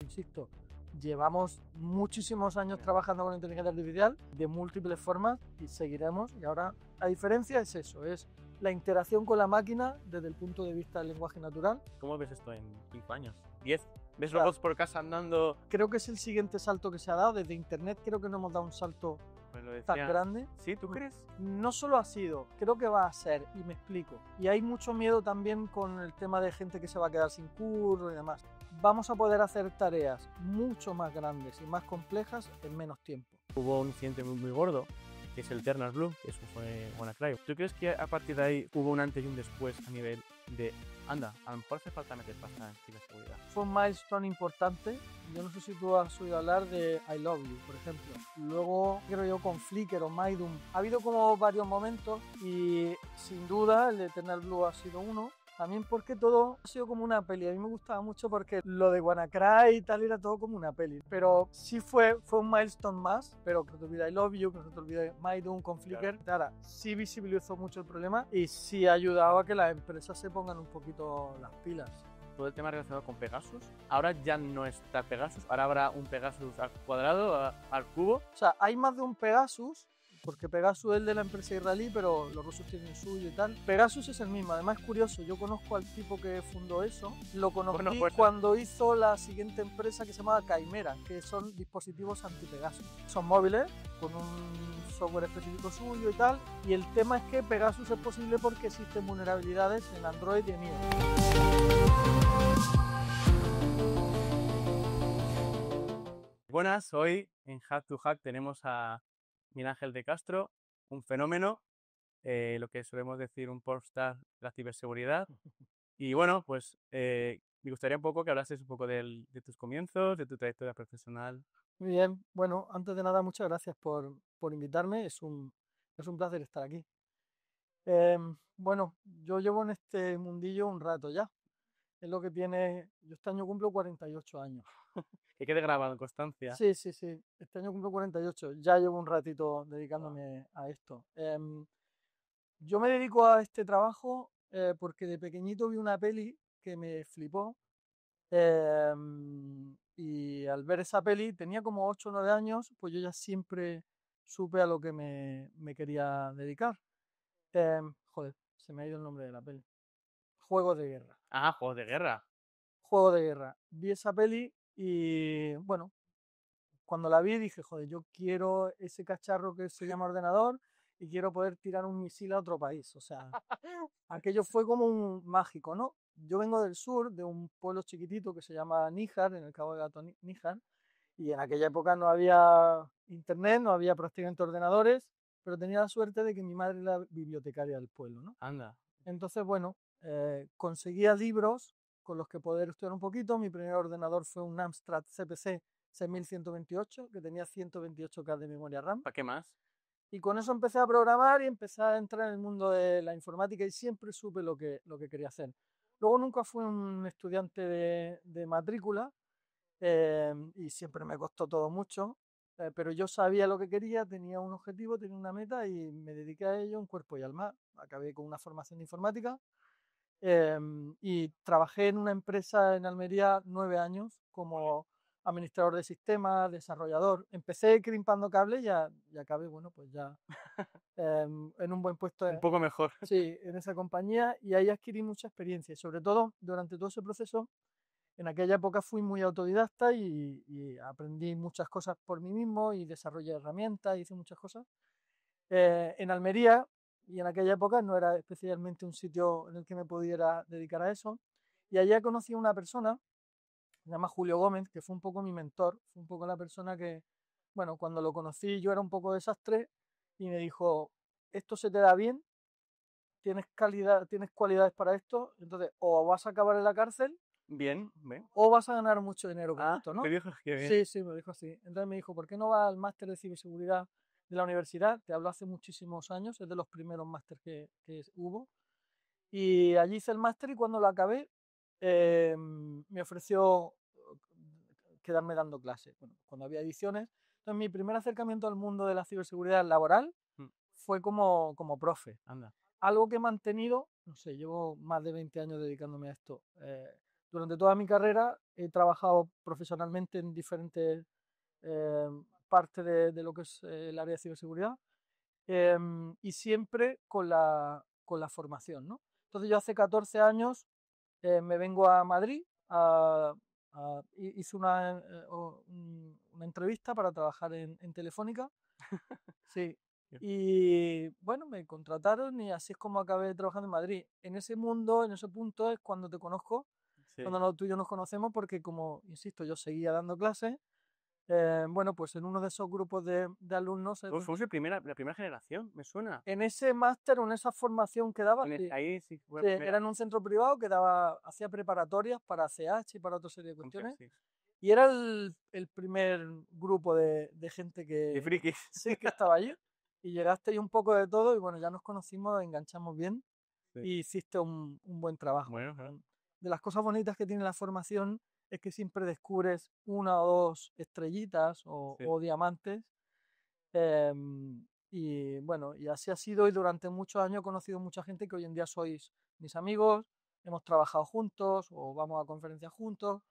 insisto, llevamos muchísimos años trabajando con inteligencia artificial de múltiples formas y seguiremos. Y ahora la diferencia es eso, es la interacción con la máquina desde el punto de vista del lenguaje natural. ¿Cómo ves esto en 5 años? ¿10? ¿Ves Claro. robots por casa andando? Creo que es el siguiente salto que se ha dado. Desde Internet creo que no hemos dado un salto Pues lo tan decía. grande. ¿Sí? ¿Tú crees? No solo ha sido, creo que va a ser, y me explico. Y hay mucho miedo también con el tema de gente que se va a quedar sin curro y demás. Vamos a poder hacer tareas mucho más grandes y más complejas en menos tiempo. Hubo un incidente muy gordo, que es el Eternal Blue, que eso fue WannaCry. ¿Tú crees que a partir de ahí hubo un antes y un después a nivel de, anda, a lo mejor hace falta meter pasta en ciberseguridad? Fue un milestone importante. Yo no sé si tú has oído hablar de I Love You, por ejemplo. Luego, creo yo, con Flickr o Maidum. Ha habido como varios momentos y sin duda el de Eternal Blue ha sido uno. También porque todo ha sido como una peli. A mí me gustaba mucho porque lo de WannaCry y tal era todo como una peli. Pero sí fue un milestone más. Pero que no te olvides I Love You, que no te olvides Maidum con Flickr. Claro, sí visibilizó mucho el problema y sí ha ayudado a que las empresas se pongan un poquito las pilas. Todo el tema relacionado con Pegasus. Ahora ya no está Pegasus, ahora habrá un Pegasus al cuadrado, al cubo. O sea, hay más de un Pegasus, porque Pegasus es el de la empresa israelí, pero los rusos tienen el suyo y tal. Pegasus es el mismo, además es curioso, yo conozco al tipo que fundó eso, lo conocí cuando hizo la siguiente empresa que se llamaba Chimera, que son dispositivos anti-Pegasus. Son móviles con un software específico suyo y tal, y el tema es que Pegasus es posible porque existen vulnerabilidades en Android y en iOS. Buenas, hoy en Hack to Hack tenemos a Miguel Ángel de Castro, un fenómeno, lo que solemos decir un popstar de la ciberseguridad. Y bueno, pues me gustaría un poco que hablases un poco de tus comienzos, de tu trayectoria profesional. Muy bien, bueno, antes de nada, muchas gracias por invitarme, es un placer estar aquí. Bueno, yo llevo en este mundillo un rato ya. Es lo que tiene. Yo este año cumplo 48 años. Que quede grabado en constancia. Sí, sí, sí. Este año cumplo 48. Ya llevo un ratito dedicándome a esto. Yo me dedico a este trabajo porque de pequeñito vi una peli que me flipó. Y al ver esa peli, tenía como 8 o 9 años, pues yo ya siempre supe a lo que me quería dedicar. Joder, se me ha ido el nombre de la peli. Juegos de guerra. Ah, juegos de guerra. Juego de guerra. Vi esa peli y bueno, cuando la vi dije, joder, yo quiero ese cacharro que se llama ordenador y quiero poder tirar un misil a otro país. O sea, aquello fue como un mágico, ¿no? Yo vengo del sur, de un pueblo chiquitito que se llama Níjar, en el Cabo de Gato Níjar, y en aquella época no había internet, no había prácticamente ordenadores, pero tenía la suerte de que mi madre era bibliotecaria del pueblo, ¿no? Anda. Entonces, bueno, conseguía libros con los que poder estudiar un poquito. Mi primer ordenador fue un Amstrad CPC 6128, que tenía 128K de memoria RAM. ¿Para qué más? Y con eso empecé a programar y empecé a entrar en el mundo de la informática y siempre supe lo que quería hacer. Luego nunca fui un estudiante de matrícula y siempre me costó todo mucho, pero yo sabía lo que quería, tenía un objetivo, tenía una meta y me dediqué a ello en cuerpo y alma. Acabé con una formación de informática y trabajé en una empresa en Almería 9 años como administrador de sistemas, desarrollador. Empecé crimpando cables y acabé, bueno, pues ya en un buen puesto. Un poco mejor. Sí, en esa compañía y ahí adquirí mucha experiencia y sobre todo durante todo ese proceso, en aquella época fui muy autodidacta y aprendí muchas cosas por mí mismo y desarrollé herramientas, hice muchas cosas. En Almería, y en aquella época no era especialmente un sitio en el que me pudiera dedicar a eso, y allá conocí a una persona, se llama Julio Gómez, que fue un poco mi mentor, fue un poco la persona que, bueno, cuando lo conocí yo era un poco desastre y me dijo, esto se te da bien, tienes calidad, tienes cualidades para esto, entonces o vas a acabar en la cárcel Bien, bien. o vas a ganar mucho dinero con esto, ¿no? ¿Te dijo? Qué bien. Sí, sí, me dijo así. Entonces me dijo, ¿por qué no vas al máster de ciberseguridad de la universidad? Te hablo hace muchísimos años, es de los primeros másteres que hubo. Y allí hice el máster y cuando lo acabé me ofreció quedarme dando clases. Bueno, cuando había ediciones. Entonces mi primer acercamiento al mundo de la ciberseguridad laboral fue como profe. Anda. Algo que he mantenido, no sé, llevo más de 20 años dedicándome a esto. durante toda mi carrera he trabajado profesionalmente en diferentes eh, partes de lo que es el área de ciberseguridad, y siempre con la formación, ¿no? Entonces yo hace 14 años me vengo a Madrid, hice una entrevista para trabajar en Telefónica, sí, y bueno, me contrataron y así es como acabé trabajando en Madrid. En ese mundo, en ese punto es cuando te conozco, Sí. cuando tú y yo nos conocemos, porque como, insisto, yo seguía dando clases, bueno, pues en uno de esos grupos de alumnos, Fuimos la primera generación, me suena. en ese máster o en esa formación que daba, sí, Ahí sí fue sí, la era primera. en un centro privado que daba, hacía preparatorias para CH y para otra serie de Complex, cuestiones. sí. Y era el primer grupo de gente De que frikis. sí que estaba allí. Y llegaste ahí un poco de todo y bueno, ya nos conocimos, enganchamos bien Sí. y hiciste un buen trabajo. Bueno, claro. De las cosas bonitas que tiene la formación es que siempre descubres una o dos estrellitas Sí. o diamantes. Y bueno, y así ha sido y durante muchos años he conocido mucha gente que hoy en día sois mis amigos, hemos trabajado juntos o vamos a conferencias juntos.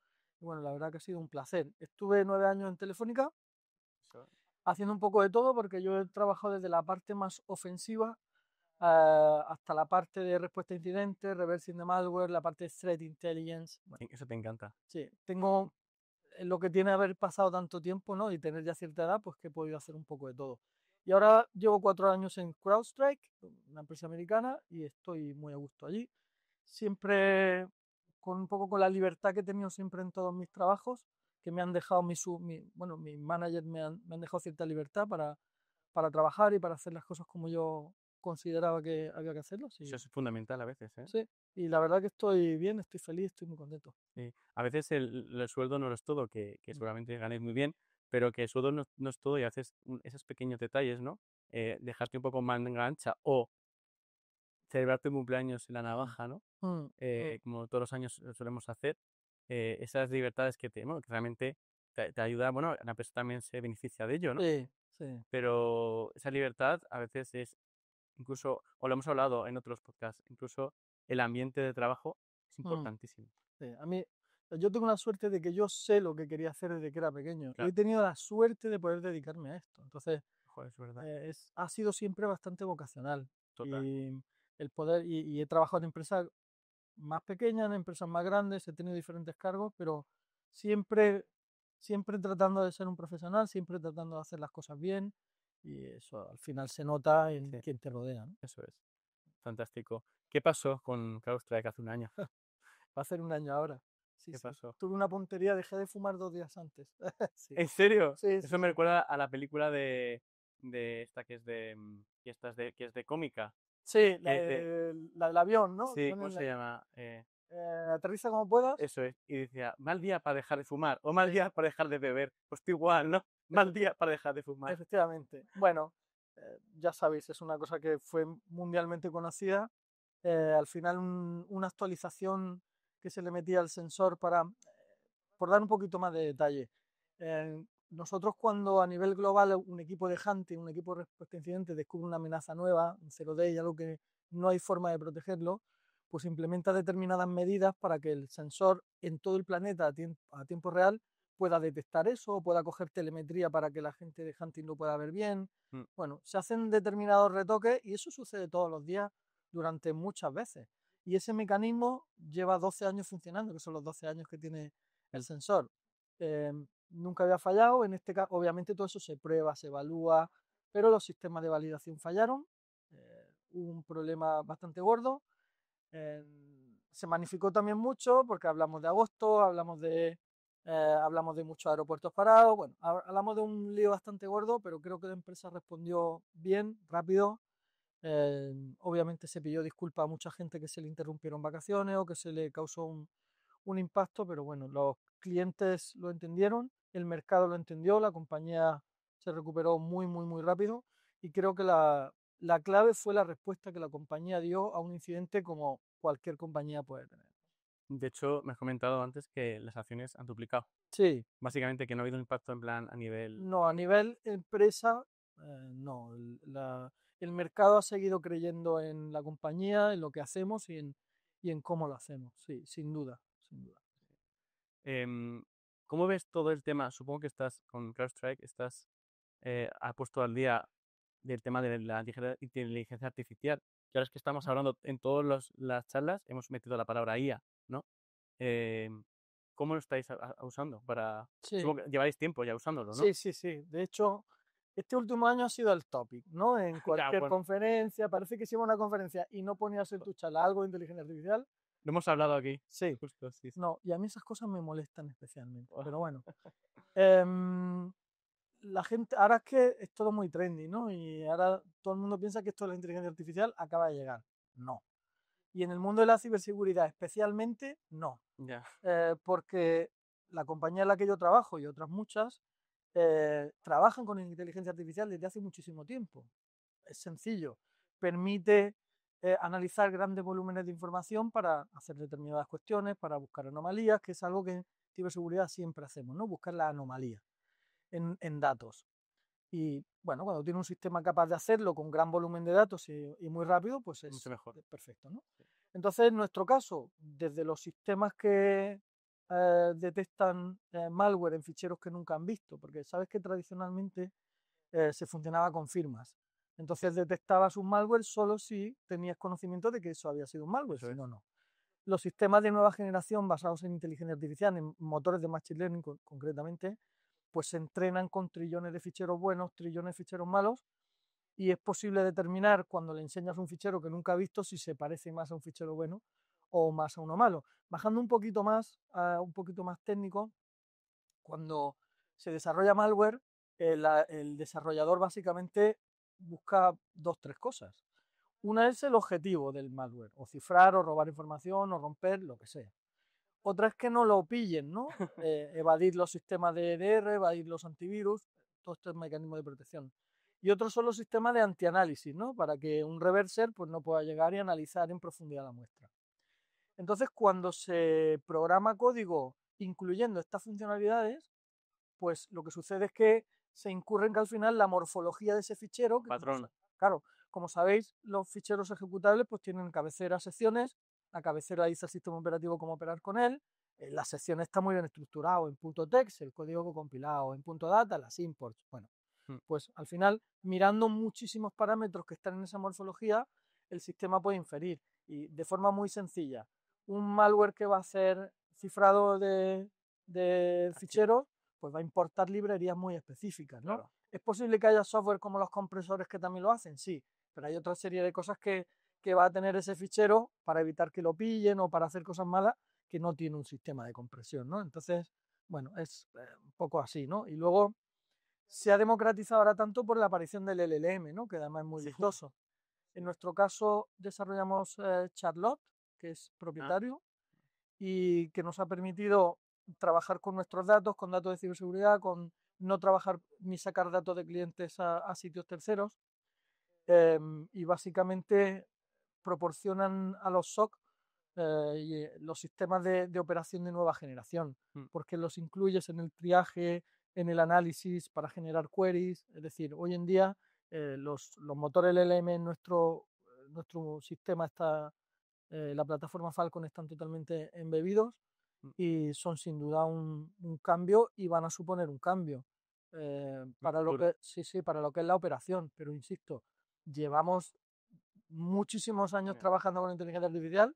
Y bueno, la verdad que ha sido un placer. Estuve 9 años en Telefónica Eso. haciendo un poco de todo porque yo he trabajado desde la parte más ofensiva hasta la parte de respuesta a incidentes, reversing de malware, la parte de threat intelligence. Bueno, Eso te encanta. sí, tengo lo que tiene haber pasado tanto tiempo, ¿no? Y tener ya cierta edad, pues que he podido hacer un poco de todo. Y ahora llevo 4 años en CrowdStrike, una empresa americana, y estoy muy a gusto allí. Siempre con un poco con la libertad que he tenido siempre en todos mis trabajos, que me han dejado bueno, mis managers me han dejado cierta libertad para trabajar y para hacer las cosas como yo consideraba que había que hacerlas. Eso Y, es fundamental a veces, ¿eh? sí, y la verdad que estoy bien, estoy feliz, estoy muy contento. Sí. A veces el sueldo no lo es todo, que Mm. seguramente ganéis muy bien, pero que el sueldo no es todo y a veces esos pequeños detalles, ¿no? Dejarte un poco manga ancha o celebrar tu cumpleaños en la Mm. navaja, ¿no? Mm. Mm. Como todos los años solemos hacer, esas libertades bueno, que realmente te ayuda, bueno, la empresa también se beneficia de ello, ¿no? Sí, sí. Pero esa libertad a veces es incluso, o lo hemos hablado en otros podcasts, incluso el ambiente de trabajo es Mm. importantísimo. Sí, a mí, yo tengo la suerte de que yo sé lo que quería hacer desde que era pequeño. Y he Claro, tenido la suerte de poder dedicarme a esto. Entonces, joder, es verdad, ha sido siempre bastante vocacional. total. Y el poder, y he trabajado en empresas más pequeñas, en empresas más grandes, he tenido diferentes cargos, pero siempre, siempre tratando de ser un profesional, siempre tratando de hacer las cosas bien. Y eso al final se nota en Sí, quien te rodea, ¿no? eso es. Fantástico. ¿Qué pasó con CrowdStrike hace un año? Va a ser un año ahora. Sí, ¿Qué sí. pasó? Tuve una puntería, dejé de fumar 2 días antes. Sí, ¿En serio? sí, sí, Eso me sí. recuerda a la película de esta que es que es de cómica. Sí, Que la del avión, ¿no? sí, ¿cómo se llama? Aterriza como puedas. Eso es. Y decía, mal día para dejar de fumar o mal Sí, día para dejar de beber. Pues tú igual, ¿no? Mal efecti- día para dejar de fumar. efectivamente. Bueno, ya sabéis, es una cosa que fue mundialmente conocida. Al final, una actualización que se le metía al sensor por dar un poquito más de detalle. Nosotros cuando a nivel global un equipo de hunting, un equipo de respuesta a incidentes descubre una amenaza nueva, un 0D y algo que no hay forma de protegerlo, pues implementa determinadas medidas para que el sensor en todo el planeta a tiempo real pueda detectar eso, pueda coger telemetría para que la gente de hunting lo pueda ver bien. Mm. Bueno, se hacen determinados retoques y eso sucede todos los días durante muchas veces. Y ese mecanismo lleva 12 años funcionando, que son los 12 años que tiene el sensor. Eh, Nunca había fallado, en este caso obviamente todo eso se prueba, se evalúa, pero los sistemas de validación fallaron, hubo un problema bastante gordo, eh, se magnificó también mucho porque hablamos de agosto, hablamos de muchos aeropuertos parados, bueno, hablamos de un lío bastante gordo, pero creo que la empresa respondió bien, rápido. Obviamente se pidió disculpas a mucha gente que se le interrumpieron vacaciones o que se le causó un impacto, pero bueno, los clientes lo entendieron, el mercado lo entendió, la compañía se recuperó muy, muy, muy rápido y creo que la clave fue la respuesta que la compañía dio a un incidente como cualquier compañía puede tener. De hecho, me has comentado antes que las acciones han duplicado. Sí, Básicamente que no ha habido un impacto en plan a nivel... no, a nivel empresa, no, el mercado ha seguido creyendo en la compañía, en lo que hacemos y en cómo lo hacemos, sí, sin duda, sin duda. Em, ¿Cómo ves todo el tema? Supongo que estás con CrowdStrike, has puesto al día del tema de la inteligencia artificial. Que ahora es que estamos hablando en todas las charlas, hemos metido la palabra IA, ¿no? Em, ¿Cómo lo estáis usando? Sí, Supongo que lleváis tiempo ya usándolo, ¿no? sí, sí, sí. De hecho, este último año ha sido el topic, ¿no? En Ya, cualquier bueno, conferencia, parece que si iba a una conferencia y no ponías en tu charla algo de inteligencia artificial, lo hemos hablado aquí, sí. justo, sí, sí. No, y a mí esas cosas me molestan especialmente. Oh, Pero bueno, em, la gente, ahora es que es todo muy trendy, ¿no? Y ahora todo el mundo piensa que esto de la inteligencia artificial acaba de llegar. No. Y en el mundo de la ciberseguridad especialmente, no. ya, Porque la compañía en la que yo trabajo y otras muchas trabajan con inteligencia artificial desde hace muchísimo tiempo. Es sencillo. Permite analizar grandes volúmenes de información para hacer determinadas cuestiones, para buscar anomalías, que es algo que en ciberseguridad siempre hacemos, ¿no? Buscar la anomalía en datos. Y bueno, cuando tiene un sistema capaz de hacerlo con gran volumen de datos y muy rápido, pues mucho es mejor. perfecto, ¿no? Sí. Entonces, en nuestro caso, desde los sistemas que detectan malware en ficheros que nunca han visto, porque sabes que tradicionalmente se funcionaba con firmas. Entonces detectabas un malware solo si tenías conocimiento de que eso había sido un malware, Eso si es. no, no. Los sistemas de nueva generación basados en inteligencia artificial, en motores de machine learning concretamente, pues se entrenan con trillones de ficheros buenos, trillones de ficheros malos, y es posible determinar cuando le enseñas un fichero que nunca ha visto si se parece más a un fichero bueno o más a uno malo. Bajando un poquito más técnico, cuando se desarrolla malware, el desarrollador básicamente busca dos, tres cosas. Una es el objetivo del malware, o cifrar, o robar información, o romper, lo que sea. Otra es que no lo pillen, ¿no? Evadir los sistemas de EDR, evadir los antivirus, todos estos mecanismos de protección. Y otros son los sistemas de antianálisis, ¿no? Para que un reverser pues, no pueda llegar y analizar en profundidad la muestra. Entonces, cuando se programa código incluyendo estas funcionalidades, pues lo que sucede es que se incurre en que al final la morfología de ese fichero, que Patrón. claro, como sabéis, los ficheros ejecutables pues tienen cabecera, secciones, la cabecera dice al sistema operativo cómo operar con él, la sección está muy bien estructurado en .text, el código compilado, en .data, las imports, bueno, Mm, pues al final, mirando muchísimos parámetros que están en esa morfología, el sistema puede inferir, y de forma muy sencilla, un malware que va a hacer cifrado de archivo, ficheros, pues va a importar librerías muy específicas, ¿no? claro. ¿Es posible que haya software como los compresores que también lo hacen? Sí, pero hay otra serie de cosas que va a tener ese fichero para evitar que lo pillen o para hacer cosas malas que no tiene un sistema de compresión, ¿no? Entonces, bueno, es un poco así, ¿no? Y luego se ha democratizado ahora tanto por la aparición del LLM, ¿no? Que además es muy Sí. vistoso. En nuestro caso desarrollamos Charlotte, que es Ah, propietario, y que nos ha permitido trabajar con nuestros datos, con datos de ciberseguridad, con no trabajar ni sacar datos de clientes a sitios terceros. Y básicamente proporcionan a los SOC los sistemas de operación de nueva generación, mm, porque los incluyes en el triaje, en el análisis para generar queries. Es decir, hoy en día los motores LLM en nuestro sistema está, la plataforma Falcon están totalmente embebidos mm, y son sin duda un cambio y van a suponer un cambio el para lo futuro. que, sí, sí, para lo que es la operación. Pero insisto, llevamos muchísimos años Ya, trabajando con inteligencia artificial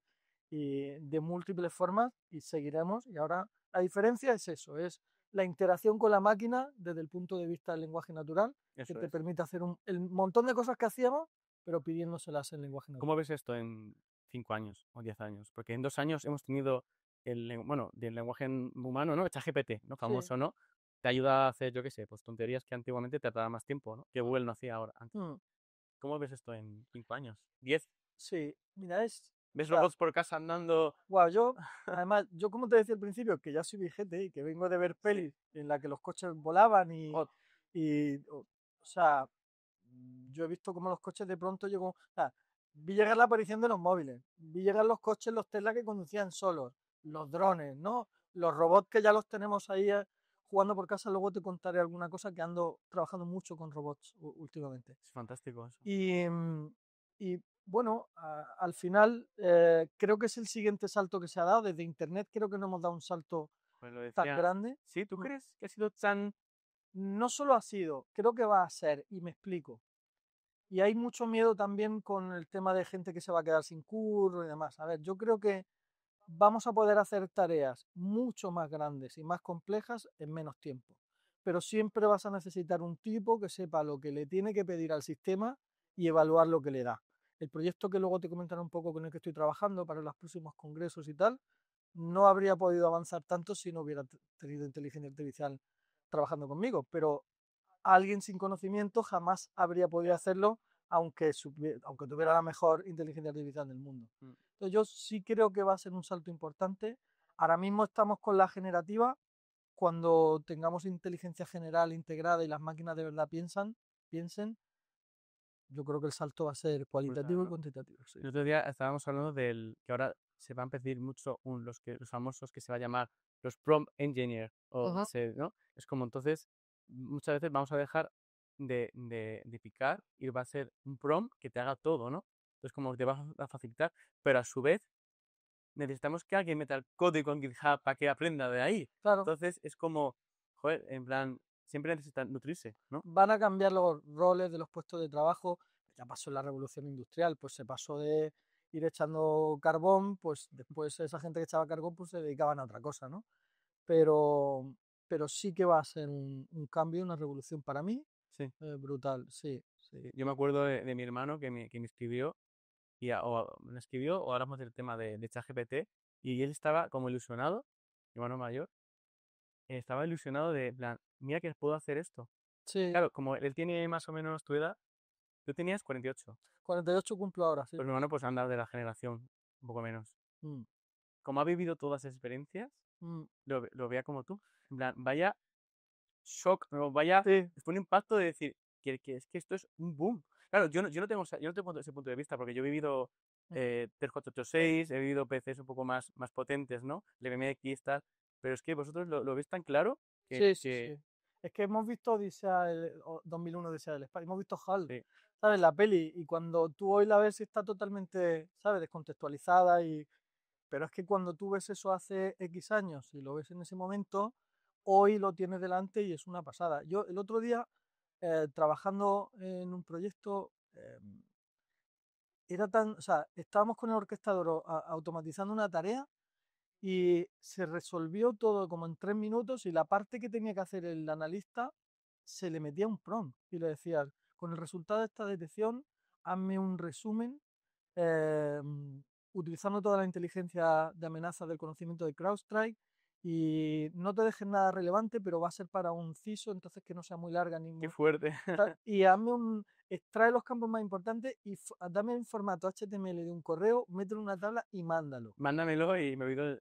y de múltiples formas y seguiremos. Y ahora la diferencia es eso, es la interacción con la máquina desde el punto de vista del lenguaje natural, que eso te es. permite hacer el montón de cosas que hacíamos, pero pidiéndoselas en lenguaje ¿Cómo natural. ves esto en 5 años o 10 años? Porque en 2 años hemos tenido bueno, del lenguaje humano, ¿no? ChatGPT, ¿no? Sí. Famoso, ¿no? Te ayuda a hacer, yo qué sé, pues tonterías que antiguamente te tardaba más tiempo, ¿no? Que Google no hacía ahora, antes. Mm, ¿Cómo ves esto en 5 años? 10. sí, mira, o ¿Ves sea, robots por casa andando? wow, además, yo como te decía al principio, que ya soy vigente y que vengo de ver Sí. pelis en la que los coches volaban Oh, o sea, yo he visto cómo los coches de pronto llegó, o sea, vi llegar la aparición de los móviles, vi llegar los coches, los Tesla que conducían solos, los drones, ¿no? Los robots que ya los tenemos ahí jugando por casa, luego te contaré alguna cosa que ando trabajando mucho con robots últimamente. es fantástico eso. Y bueno, al final creo que es el siguiente salto que se ha dado. Desde Internet creo que no hemos dado un salto Pues lo tan decía. grande. ¿Sí? ¿Tú crees que ha sido tan...? No solo ha sido, creo que va a ser, y me explico. Y hay mucho miedo también con el tema de gente que se va a quedar sin curro y demás. A ver, yo creo que vamos a poder hacer tareas mucho más grandes y más complejas en menos tiempo. Pero siempre vas a necesitar un tipo que sepa lo que le tiene que pedir al sistema y evaluar lo que le da. El proyecto que luego te comentaré un poco con el que estoy trabajando para los próximos congresos y tal, no habría podido avanzar tanto si no hubiera tenido inteligencia artificial trabajando conmigo. Pero alguien sin conocimiento jamás habría podido hacerlo aunque tuviera la mejor inteligencia artificial del mundo. Mm. Entonces yo sí creo que va a ser un salto importante. Ahora mismo estamos con la generativa. Cuando tengamos inteligencia general integrada y las máquinas de verdad piensen, yo creo que el salto va a ser Brutal, cualitativo y ¿no? cuantitativo. Sí. El otro día estábamos hablando del que ahora se va a pedir mucho los famosos que se va a llamar los prompt engineer, Ujú. ¿no? Es como entonces, muchas veces vamos a dejar de picar y va a ser un prompt que te haga todo, ¿no? Entonces como te va a facilitar, pero a su vez necesitamos que alguien meta el código en GitHub para que aprenda de ahí. Claro, Entonces es como, joder, en plan, siempre necesitan nutrirse, ¿no? van a cambiar los roles de los puestos de trabajo. Ya pasó en la revolución industrial, pues se pasó de ir echando carbón, pues después esa gente que echaba carbón pues se dedicaban a otra cosa, ¿no? Pero, pero sí que va a ser un cambio, una revolución para mí, Sí. brutal, sí, sí. Yo me acuerdo de mi hermano que me escribió o me escribió o hablamos del tema de ChatGPT y él estaba como ilusionado, mi hermano mayor, estaba ilusionado de, en plan, mira que puedo hacer esto. Sí, Claro, como él tiene más o menos tu edad, tú tenías 48, 48 cumplo ahora, sí. pues mi hermano pues anda de la generación, un poco menos. Mm, Como ha vivido todas esas experiencias, mm. lo vea como tú. En plan, vaya shock, no, vaya, Sí, fue un impacto de decir que es que esto es un boom. Claro, yo no tengo ese punto de vista porque yo he vivido mm, 3486, he vivido PCs un poco más potentes, ¿no? El MX, tal, pero es que vosotros lo veis tan claro sí, sí, que sí. Es que hemos visto Odisea, 2001 Odisea del Espacio, hemos visto HAL, sí, ¿sabes? La peli, y cuando tú hoy la ves está totalmente, ¿sabes? Descontextualizada, pero es que cuando tú ves eso hace X años y lo ves en ese momento, hoy lo tienes delante y es una pasada. Yo el otro día, trabajando en un proyecto, o sea, estábamos con el orquestador automatizando una tarea y se resolvió todo como en 3 minutos y la parte que tenía que hacer el analista se le metía un prompt y le decía, con el resultado de esta detección, hazme un resumen eh, utilizando toda la inteligencia de amenaza del conocimiento de CrowdStrike y no te dejes nada relevante, pero va a ser para un CISO, entonces que no sea muy larga ni qué muy... fuerte. Y extrae los campos más importantes y dame el formato HTML de un correo, mételo en una tabla y mándalo. Mándamelo y me he oído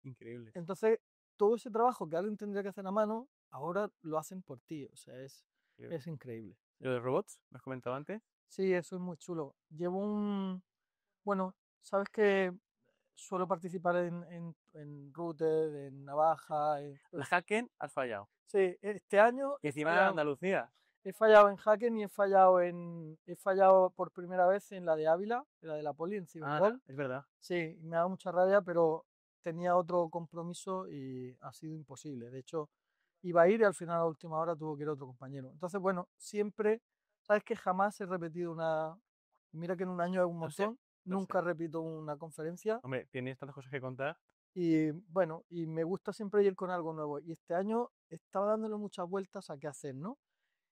increíble. Entonces, todo ese trabajo que alguien tendría que hacer a mano, ahora lo hacen por ti. O sea, es increíble. ¿Lo de robots? ¿Me has comentado antes? Sí, eso es muy chulo. Bueno, sabes que suelo participar en Router, en Navaja. La Pues, Hacken has fallado. sí, este año Y encima Andalucía. he fallado en Hacken y he fallado por primera vez en la de Ávila, en la de la Poli, en Ah, Cibergol. es verdad. Sí, me da mucha rabia, pero tenía otro compromiso y ha sido imposible. De hecho, iba a ir y al final a última hora tuvo que ir otro compañero. Entonces, bueno, siempre, sabes que jamás he repetido mira que en un año es un Lo sé, montón, lo sé. nunca repito una conferencia Hombre, tienes tantas cosas que contar. y bueno, y me gusta siempre ir con algo nuevo. Y este año estaba dándole muchas vueltas a qué hacer, ¿no?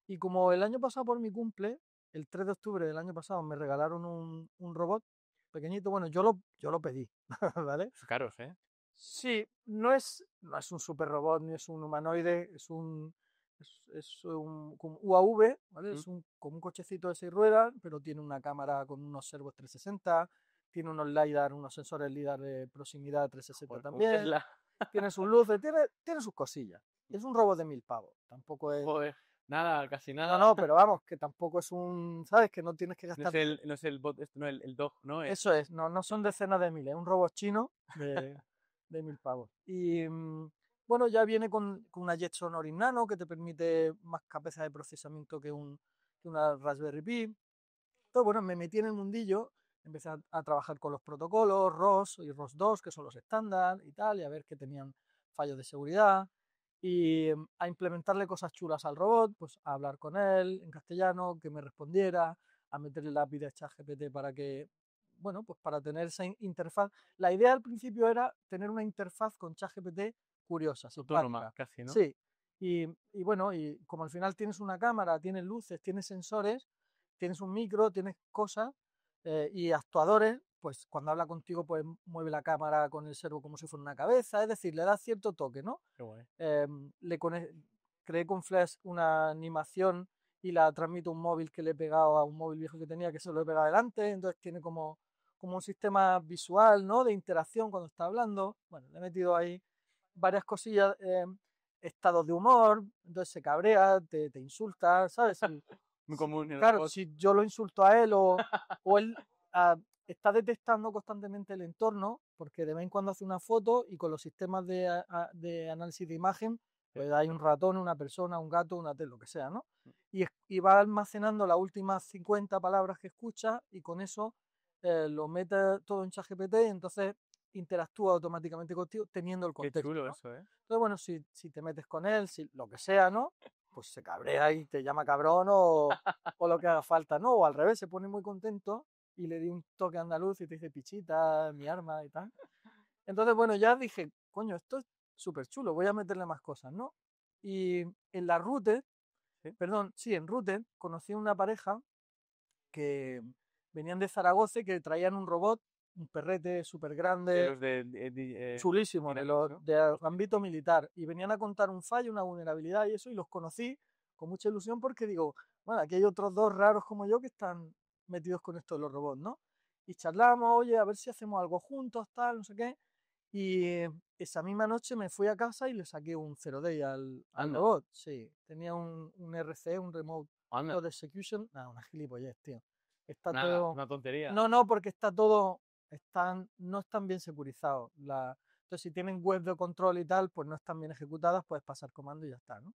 Y como el año pasado por mi cumple, el 3 de octubre del año pasado me regalaron un robot pequeñito, bueno, yo lo pedí, ¿vale? Son caros, ¿eh? Sí, no es un super robot ni es un humanoide, es un como UAV, ¿vale? Mm. Como un cochecito de 6 ruedas, pero tiene una cámara con unos servos 360, tiene unos LiDAR, unos sensores LiDAR de proximidad 360 Joder, un también, Tesla. tiene sus luces, tiene sus cosillas. Es un robot de 1000 pavos, tampoco es... Joder, nada, casi No, nada. no, pero vamos, que tampoco es ¿sabes? Que no tienes que No es gastar... el bot, no, el dog, ¿no? Eso es, no son decenas de miles, es un robot chino de 1000 pavos. Y bueno, ya viene con una Jetson Orin Nano que te permite más capacidad de procesamiento que una Raspberry Pi. Entonces, bueno, me metí en el mundillo, empecé a trabajar con los protocolos ROS y ROS 2, que son los estándar y tal, y a ver qué tenían fallos de seguridad y a implementarle cosas chulas al robot, pues a hablar con él en castellano, que me respondiera, a meterle la API de ChatGPT para que, bueno, pues para tener esa interfaz. La idea al principio era tener una interfaz con ChatGPT curiosa, Autónoma, simpática. casi, ¿no? Sí, y bueno, y como al final tienes una cámara, tienes luces, tienes sensores, tienes un micro, tienes cosas y actuadores, pues cuando habla contigo, pues mueve la cámara con el servo como si fuera una cabeza, es decir, le da cierto toque, ¿no? Qué guay. Le creé con Flash una animación y la transmito a un móvil que le he pegado a un móvil viejo que tenía, que se lo he pegado adelante, entonces tiene como un sistema visual, ¿no? De interacción cuando está hablando. Bueno, le he metido ahí varias cosillas, estados de humor, entonces se cabrea, te insulta, ¿sabes? Muy común en los Claro, robots. si yo lo insulto a él o él ah, está detectando constantemente el entorno, porque de vez en cuando hace una foto y con los sistemas de análisis de imagen, pues hay un ratón, una persona, un gato, una tele, lo que sea, ¿no? Y va almacenando las últimas 50 palabras que escucha y con eso lo mete todo en ChatGPT y entonces interactúa automáticamente contigo teniendo el Qué contexto, chulo ¿no? eso, ¿eh? Entonces, bueno, si te metes con él, si lo que sea, ¿no? Pues se cabrea y te llama cabrón o lo que haga falta, ¿no? O al revés, se pone muy contento y le di un toque andaluz y te dice pichita, mi arma y tal. Entonces, bueno, ya dije, coño, esto es súper chulo, voy a meterle más cosas, ¿no? Y en la Router, ¿Sí? perdón, sí, en Router conocí a una pareja que venían de Zaragoza y que traían un robot, un perrete súper De grande, los de chulísimo, Dynamics, ¿no? de ámbito militar. Y venían a contar un fallo, una vulnerabilidad y eso, y los conocí con mucha ilusión porque digo, bueno, aquí hay otros dos raros como yo que están metidos con esto de los robots, ¿no? Y charlamos, oye, a ver si hacemos algo juntos, tal, no sé qué. Y esa misma noche me fui a casa y le saqué un 0 day al Anda, robot. Sí, tenía un RC, un Remote anda. Code Execution. Nada, una gilipollez, tío. Está Nada, todo... una tontería. No, no, porque está todo... no están bien securizados. Entonces, si tienen web de control y tal, pues no están bien ejecutadas, puedes pasar comando y ya está, ¿no?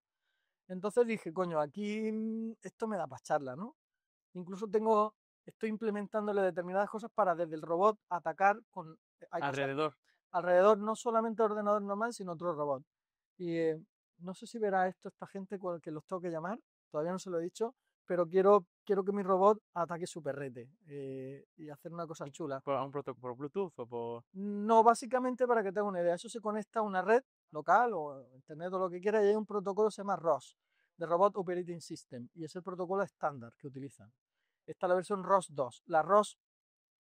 Entonces dije, coño, aquí esto me da para charla, ¿no? Incluso estoy implementándole determinadas cosas para desde el robot atacar con... Hay cosas Alrededor. alrededor, no solamente ordenador normal, sino otro robot. Y no sé si verá esto esta gente con el que los tengo que llamar, todavía no se lo he dicho, pero quiero que mi robot ataque su perrete y hacer una cosa chula. ¿Por Bluetooth o por...? No, básicamente para que tenga una idea, eso se conecta a una red local o internet o lo que quiera y hay un protocolo que se llama ROS, de Robot Operating System, y es el protocolo estándar que utilizan. Está la versión ROS 2. La ROS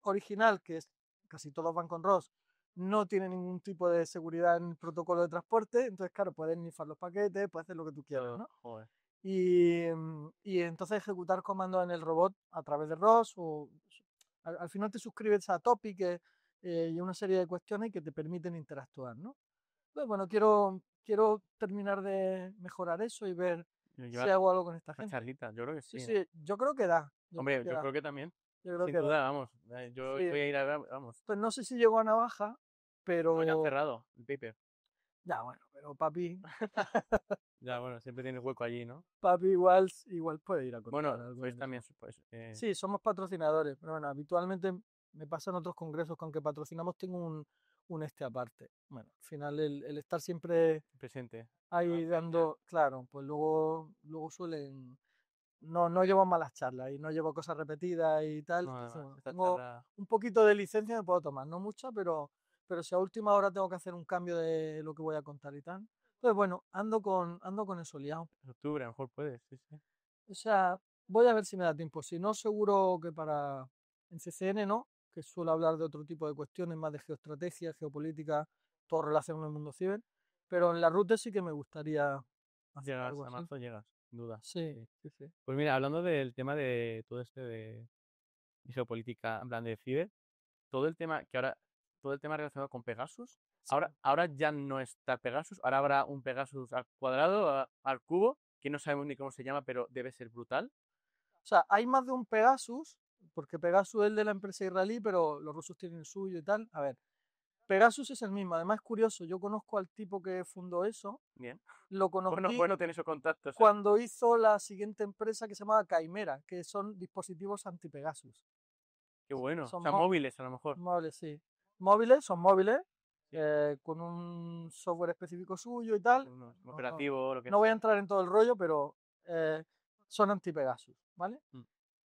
original, que es casi todos van con ROS, no tiene ningún tipo de seguridad en el protocolo de transporte, entonces claro, puedes nifar los paquetes, puedes hacer lo que tú quieras, ¿no? Joder. Y entonces ejecutar comandos en el robot a través de ROS al final te suscribes a Topic y una serie de cuestiones que te permiten interactuar, ¿no? Pues bueno, quiero terminar de mejorar eso y ver si Llevar hago algo con esta una gente. charlita, yo creo que Sí, sí, ¿eh? sí, yo creo que da, yo creo Hombre, que yo da, creo que también. yo creo Sin que da. duda, vamos. Yo Sí, voy a ir a ver, vamos. pues no sé si llegó a navaja, No, ya han pero cerrado el paper. ya bueno, pero papi, Ya, bueno, siempre tienes hueco allí, ¿no? papi igual puede ir a contar Bueno, algo sois en también, eso. pues, Sí, somos patrocinadores, pero bueno, habitualmente me pasan otros congresos que aunque patrocinamos tengo un aparte. Bueno, al final el estar siempre presente. ahí dando, claro, pues luego suelen, no llevo malas charlas y no llevo cosas repetidas y tal. No, Entonces, además, bueno, esta tengo charla un poquito de licencia, me puedo tomar, no mucha, pero si a última hora tengo que hacer un cambio de lo que voy a contar y tal. Entonces, bueno, ando con eso liado. en octubre, a lo mejor puedes, sí, sí. O sea, voy a ver si me da tiempo. Si no, seguro que en CCN no, que suelo hablar de otro tipo de cuestiones, más de geoestrategia, geopolítica, todo relacionado con el mundo ciber. Pero en la ruta sí que me gustaría hacer Llegas, algo a así. marzo llegas, sin duda. Sí, Sí. sí, sí. Pues mira, hablando del tema de todo este de geopolítica, en plan de ciber, todo el tema que ahora, todo el tema relacionado con Pegasus, Sí. ahora ya no está Pegasus, ahora habrá un Pegasus al cuadrado, al cubo, que no sabemos ni cómo se llama, pero debe ser brutal. O sea, hay más de un Pegasus, porque Pegasus es el de la empresa israelí, pero los rusos tienen el suyo y tal. A ver, Pegasus es el mismo. Además, es curioso, yo conozco al tipo que fundó eso, Bien. lo Bueno, conocí bueno, tenéis esos contactos, ¿eh? cuando hizo la siguiente empresa que se llamaba Caimera, que son dispositivos anti-Pegasus. Qué bueno. O Son sea, móviles a lo mejor. móviles, sí. Móviles, son móviles, con un software específico suyo y tal. un No, operativo, lo que no voy a sea. entrar en todo el rollo, pero son anti-Pegasus, ¿vale? Mm.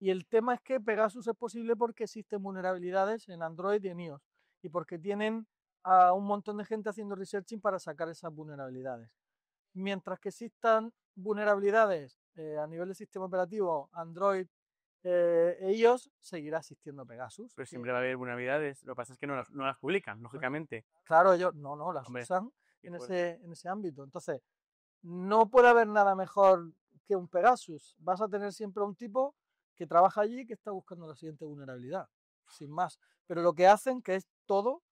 Y el tema es que Pegasus es posible porque existen vulnerabilidades en Android y en iOS y porque tienen a un montón de gente haciendo researching para sacar esas vulnerabilidades. Mientras que existan vulnerabilidades a nivel de sistema operativo, Android e iOS, seguirá existiendo Pegasus. Pero siempre va a haber vulnerabilidades. Lo que pasa es que no las publican, lógicamente. Claro, ellos no las Hombre, usan y en ese ámbito. Entonces, no puede haber nada mejor que un Pegasus. Vas a tener siempre un tipo que trabaja allí que está buscando la siguiente vulnerabilidad, sin más. Pero lo que hacen, que es todo,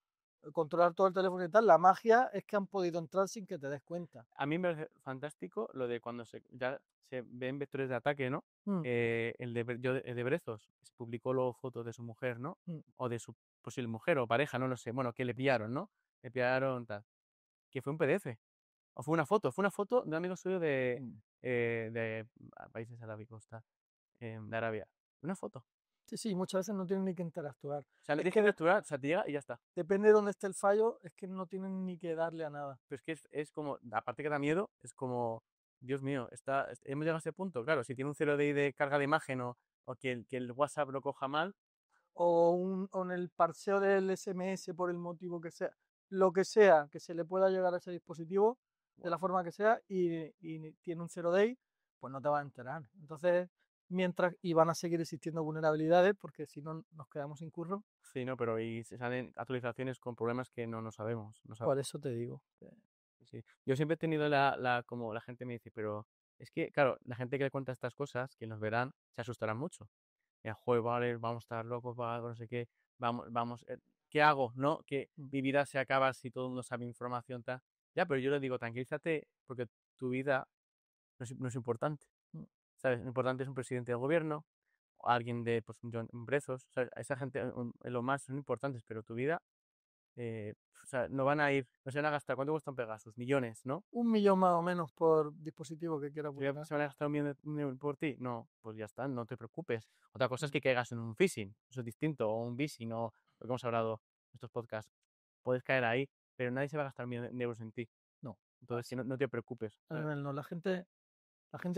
controlar todo el teléfono y tal, la magia es que han podido entrar sin que te des cuenta. a mí me parece fantástico lo de cuando ya se ven vectores de ataque, ¿no? Mm, El de Brezos se publicó luego fotos de su mujer, ¿no? mm, O de su posible mujer o pareja, no lo sé. Bueno, que le pillaron, ¿no? Le pillaron tal. Que fue un PDF. O fue una foto de un amigo suyo mm. de países arábicos, tal, de Arabia. Una foto. Sí, sí, muchas veces no tienen ni que interactuar. O sea, no Es tienes que que interactuar, o sea, te llega y ya está. depende de dónde esté el fallo, es que no tienen ni que darle a nada. Pero es que es como, aparte que da miedo, es como, Dios mío, hemos llegado a ese punto. Claro, si tiene un 0 de carga de imagen o que el WhatsApp lo coja mal, O en el parseo del SMS por el motivo que sea, lo que sea que se le pueda llegar a ese dispositivo, de buah, la forma que sea, y tiene un 0 day, pues no te vas a enterar. Entonces, y van a seguir existiendo vulnerabilidades, porque si no nos quedamos sin curro, sí, no, pero y se salen actualizaciones con problemas que no sabemos. No por sabemos. eso te digo. Sí. Yo siempre he tenido como la gente me dice, pero es que, claro, la gente que le cuenta estas cosas, que nos verán, se asustarán mucho. Ya, joder, vale, vamos a estar locos, no sé qué, ¿qué hago? ¿No? Que Mm, mi vida se acaba si todo el mundo sabe información, tal. Ya, pero yo le digo, tranquilízate, porque tu vida no es importante, mm. ¿sabes? Lo importante es un presidente del gobierno, o alguien de, pues, un John Bezos, ¿sabes? Esa gente, lo más son importantes, pero tu vida, o sea, no se van a gastar, ¿cuánto cuesta un Pegasus? Millones, ¿no? 1 millón más o menos por dispositivo que quiera vulnerar. ¿Se van a gastar un euro por ti? No, pues ya está, no te preocupes. Otra cosa es Mm. que caigas en un phishing, eso es distinto, o un phishing, o lo que hemos hablado en estos podcasts. Puedes caer ahí, pero nadie se va a gastar 1.000 euros en ti. No, Entonces, que no te preocupes, ¿sabes? no, la gente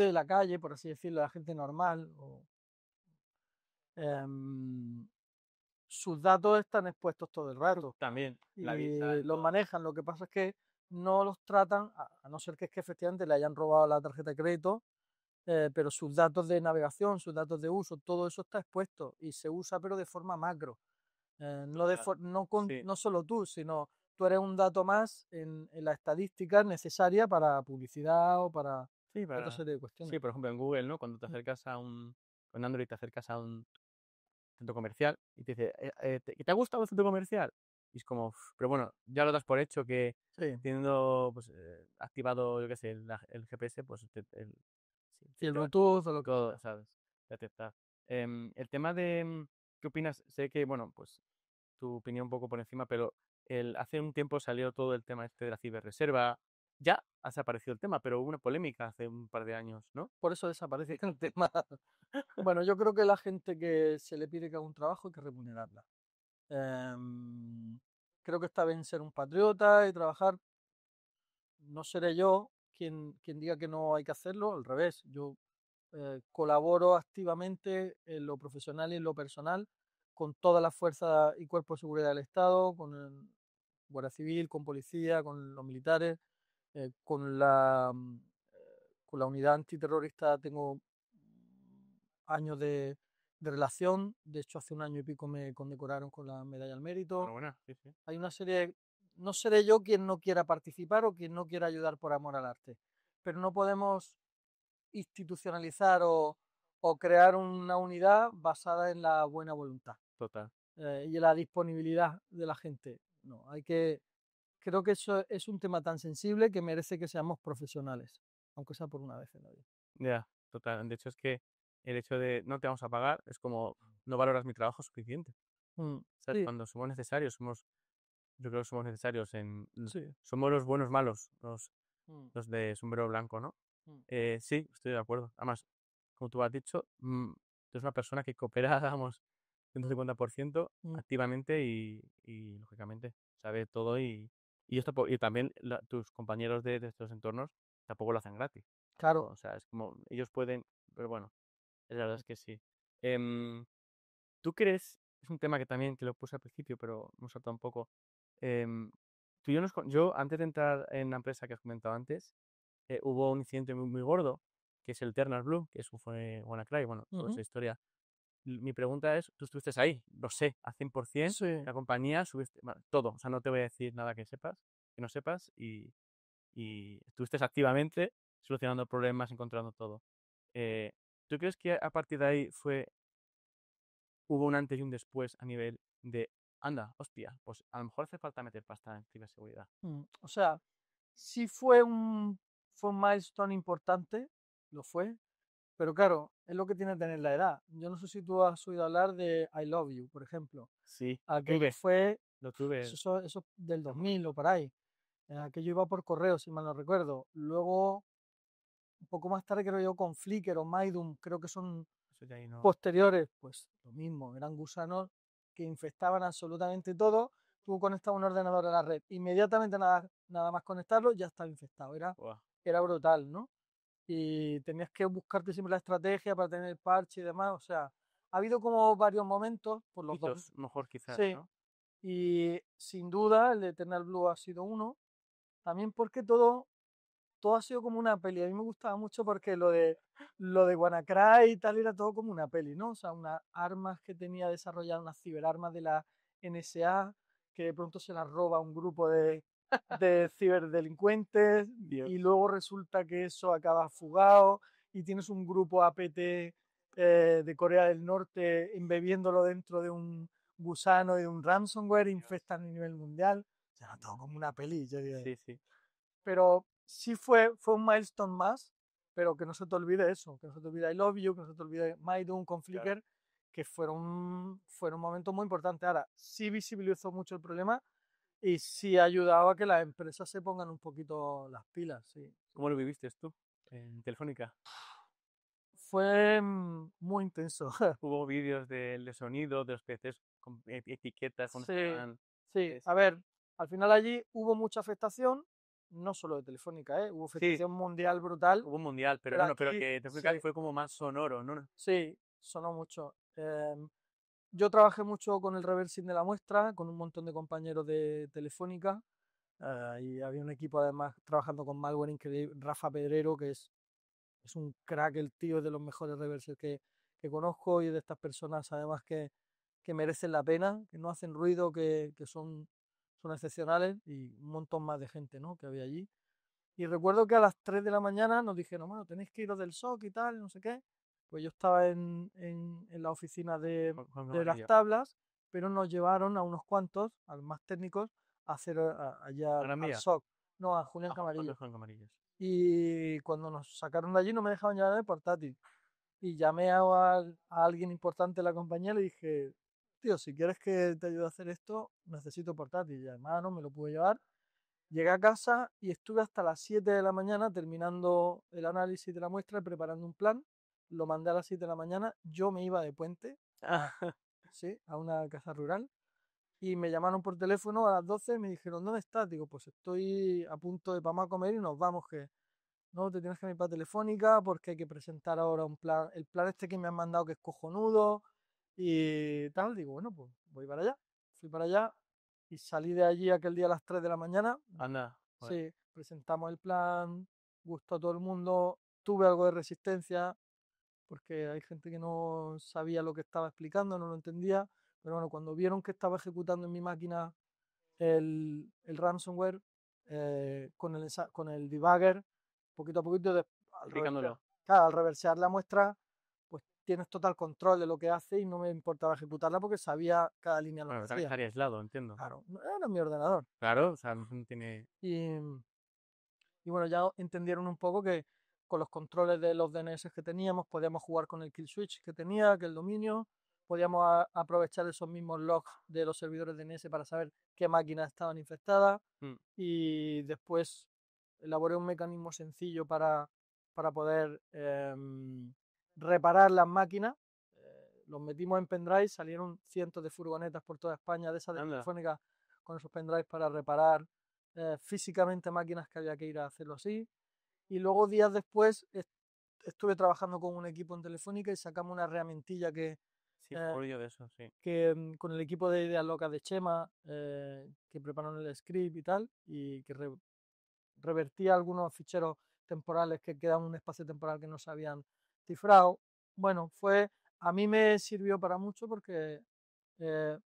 de la calle, por así decirlo, la gente normal, em, sus datos están expuestos todo el rato También la y avisan, los todo. manejan. Lo que pasa es que no los tratan, a no ser que es que efectivamente le hayan robado la tarjeta de crédito, pero sus datos de navegación, sus datos de uso, todo eso está expuesto y se usa pero de forma macro. No, Sí, no solo tú, sino tú eres un dato más en la estadística necesaria para publicidad o para sí, otra serie de cuestiones. sí, por ejemplo, en Google, ¿no? Cuando te Mm, acercas con Android te acercas a un centro comercial y te dice, ¿te ha gustado el centro comercial? Y es como, "Uf", pero bueno, ya lo das por hecho que sí, teniendo pues, activado, yo qué sé, el GPS, pues sí, y el te va Bluetooth o lo que todo, sea. ¿sabes? Detectar. El tema de, ¿qué opinas? Sé que, bueno, pues tu opinión un poco por encima, pero hace un tiempo salió todo el tema este de la ciberreserva. Ya ha desaparecido el tema, pero hubo una polémica hace un par de años, ¿no? Por eso desaparece el tema. Bueno, yo creo que la gente que se le pide que haga un trabajo hay que remunerarla. Em, Creo que está bien ser un patriota y trabajar. No seré yo quien diga que no hay que hacerlo, al revés. Yo colaboro activamente en lo profesional y en lo personal con todas las fuerzas y cuerpos de seguridad del Estado, con el Guardia Civil, con policía, con los militares, con la unidad antiterrorista tengo años de relación. De hecho, hace un año y pico me condecoraron con la medalla al mérito. Enhorabuena, sí, sí. Hay una serie, no seré yo quien no quiera participar o quien no quiera ayudar por amor al arte, pero no podemos institucionalizar o crear una unidad basada en la buena voluntad Total. y en la disponibilidad de la gente. No, creo que eso es un tema tan sensible que merece que seamos profesionales, aunque sea por una vez en la vida. Ya, total. De hecho, es que el hecho de no te vamos a pagar es como no valoras mi trabajo suficiente. Mm, ¿Sabes? sí, Cuando somos necesarios, yo creo que somos necesarios sí. somos los buenos malos, Mm, los de sombrero blanco, ¿no? mm, Sí, estoy de acuerdo. Además, como tú has dicho, tú eres una persona que coopera, digamos, 150% mm. activamente y lógicamente sabe todo Y también tus compañeros de estos entornos tampoco lo hacen gratis. Claro. O sea, es como ellos pueden, pero bueno, la verdad es que sí. Em, ¿Tú crees? Es un tema que también que lo puse al principio, pero hemos saltado un poco. em, tú y yo, yo, antes de entrar en la empresa que has comentado antes, hubo un incidente muy gordo, que es el Eternal Blue, que eso fue WannaCry, bueno, toda esa historia. Mi pregunta es, tú estuviste ahí, lo sé, a 100%, Sí. la compañía, subiste, bueno, todo, o sea, no te voy a decir nada que sepas, que no sepas, y estuviste activamente solucionando problemas, encontrando todo. Eh, ¿Tú crees que a partir de ahí hubo un antes y un después a nivel de, anda, hostia, pues a lo mejor hace falta meter pasta en ciberseguridad? O sea, sí fue un milestone importante, lo fue, pero claro, es lo que tiene que tener la edad. Yo no sé si tú has oído hablar de I Love You, por ejemplo. Sí, Aquello fue, lo tuve. eso del 2000 o por ahí. Aquello iba por correo, si mal no recuerdo. Luego, un poco más tarde creo yo con Flickr o Maidum, creo que son Eso ya ahí no. posteriores, pues lo mismo, eran gusanos que infectaban absolutamente todo. Tú conectabas un ordenador a la red, inmediatamente nada más conectarlo, ya estaba infectado. Buah, Era brutal, ¿no? Y tenías que buscarte siempre la estrategia para tener parche y demás. O sea, ha habido como varios momentos por los dos. hitos, mejor quizás, Sí, ¿no? y sin duda el de Eternal Blue ha sido uno. También porque todo ha sido como una peli. A mí me gustaba mucho porque lo de WannaCry y tal era todo como una peli, ¿no? O sea, unas armas que tenía desarrolladas, unas ciberarmas de la NSA, que de pronto se las roba un grupo de ciberdelincuentes Dios. y luego resulta que eso acaba fugado y tienes un grupo APT de Corea del Norte embebiéndolo dentro de un gusano y de un ransomware, infectan a nivel mundial. O sea, todo como una peli. Yo digo, Sí, sí, pero sí fue un milestone más, pero que no se te olvide eso, que no se te olvide I Love You, que no se te olvide My Doom con claro. Flickr, que fueron momentos muy importantes. Ahora, sí visibilizó mucho el problema y sí ha ayudado a que las empresas se pongan un poquito las pilas, sí. ¿Cómo lo viviste tú en Telefónica? Fue muy intenso. Hubo vídeos de sonido, de los PCs con etiquetas, cuando Sí, estaban. sí. es- A ver, al final allí hubo mucha afectación, no solo de Telefónica, ¿eh? Hubo Sí, afectación mundial brutal, hubo un mundial, pero pero bueno, pero aquí que Telefónica sí. fue como más sonoro, ¿no? Sí, sonó mucho. Yo trabajé mucho con el reversing de la muestra, con un montón de compañeros de Telefónica, y había un equipo además trabajando con malware increíble, Rafa Pedrero, que es un crack, el tío es de los mejores reversers que conozco y de estas personas además que merecen la pena, que no hacen ruido, que son excepcionales y un montón más de gente, ¿no? que había allí. Y recuerdo que a las 3 de la mañana nos dijeron, bueno, tenéis que iros del SOC y tal, no sé qué. Pues yo estaba en la oficina Con de las amarillo. tablas, pero nos llevaron a unos cuantos, a los más técnicos, a hacer allá ¿A Gran al Vía? SOC, no, a Julián Con Camarillo. amarillos. Y cuando nos sacaron de allí no me dejaban llevar el portátil. Y llamé a alguien importante de la compañía y le dije, tío, si quieres que te ayude a hacer esto, necesito portátil. Y además no me lo pude llevar. Llegué a casa y estuve hasta las 7 de la mañana terminando el análisis de la muestra y preparando un plan. Lo mandé a las 7 de la mañana. Yo me iba de puente a, sí, a una casa rural y me llamaron por teléfono a las 12 y me dijeron, ¿dónde estás? Digo, pues estoy a punto de vamos a comer y nos vamos, que no te tienes que ir para Telefónica porque hay que presentar ahora un plan, el plan este que me han mandado que es cojonudo y tal. Digo, bueno, pues voy para allá. Fui para allá y salí de allí aquel día a las 3 de la mañana. Anda, joder. Sí, presentamos el plan, gustó a todo el mundo, tuve algo de resistencia porque hay gente que no sabía lo que estaba explicando, no lo entendía, pero bueno, cuando vieron que estaba ejecutando en mi máquina el ransomware con el debugger, poquito a poquito, al reversear, Explicándolo. claro, al reversear la muestra, pues tienes total control de lo que hace y no me importaba ejecutarla porque sabía cada línea lo que Bueno, también hacía. estaría aislado, entiendo. Claro, no era mi ordenador. Claro, o sea, no tiene. Y, y bueno, ya entendieron un poco que con los controles de los DNS que teníamos podíamos jugar con el kill switch que tenía, que el dominio, podíamos aprovechar esos mismos logs de los servidores DNS para saber qué máquinas estaban infectadas Mm, y después elaboré un mecanismo sencillo para poder reparar las máquinas. Los metimos en pendrive, salieron cientos de furgonetas por toda España de esas de anda. Telefónica con esos pendrives para reparar físicamente máquinas que había que ir a hacerlo así. Y luego días después estuve trabajando con un equipo en Telefónica y sacamos una herramientilla Sí, eh, por ello de eso, sí. con el equipo de Ideas Locas de Chema, que prepararon el script y tal, y que revertía algunos ficheros temporales que quedaban en un espacio temporal que no se habían cifrado. Bueno, a mí me sirvió para mucho porque eh,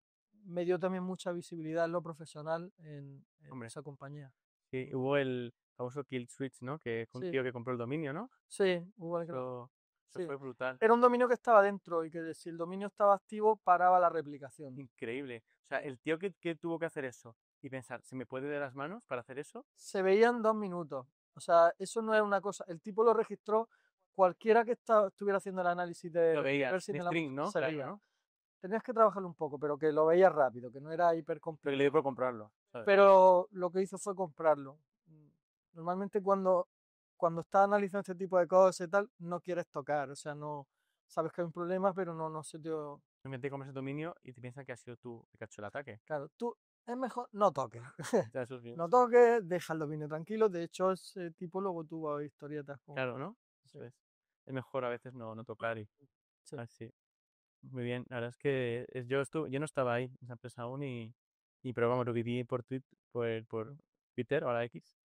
me dio también mucha visibilidad en lo profesional en Hombre, esa compañía. sí, hubo el famoso Kill Switch, ¿no? Que fue un Sí, tío que compró el dominio, ¿no? sí, hubo Eso sí. fue brutal. Era un dominio que estaba dentro y que si el dominio estaba activo paraba la replicación. Increíble. O sea, el tío que tuvo que hacer eso y pensar, ¿se me puede de las manos para hacer eso? Se veían 2 minutos. O sea, eso no es una cosa. El tipo lo registró. Cualquiera que estuviera haciendo el análisis Lo de ver veías, si en en la string, ¿no? se Claro, veía. ¿no? Tenías que trabajarlo un poco, pero que lo veías rápido, que no era hiper Pero que le dio complicado. por comprarlo, ¿sabes? Pero lo que hizo fue comprarlo. Normalmente cuando estás analizando este tipo de cosas y tal, no quieres tocar. O sea, no sabes que hay un problema, pero no se te. Simplemente compras el dominio y te piensan que has sido tú el que ha hecho el ataque. Claro, tú es mejor no toques. Ya, eso es bien, No sí. toques, deja el dominio tranquilo. De hecho, ese tipo luego tuvo historietas con. Claro, ¿no? Sí, Eso es. Es mejor a veces no tocar y sí. así. Muy bien, la verdad es que yo no estaba ahí en esa empresa aún pero vamos, lo viví por Twitter, ahora X,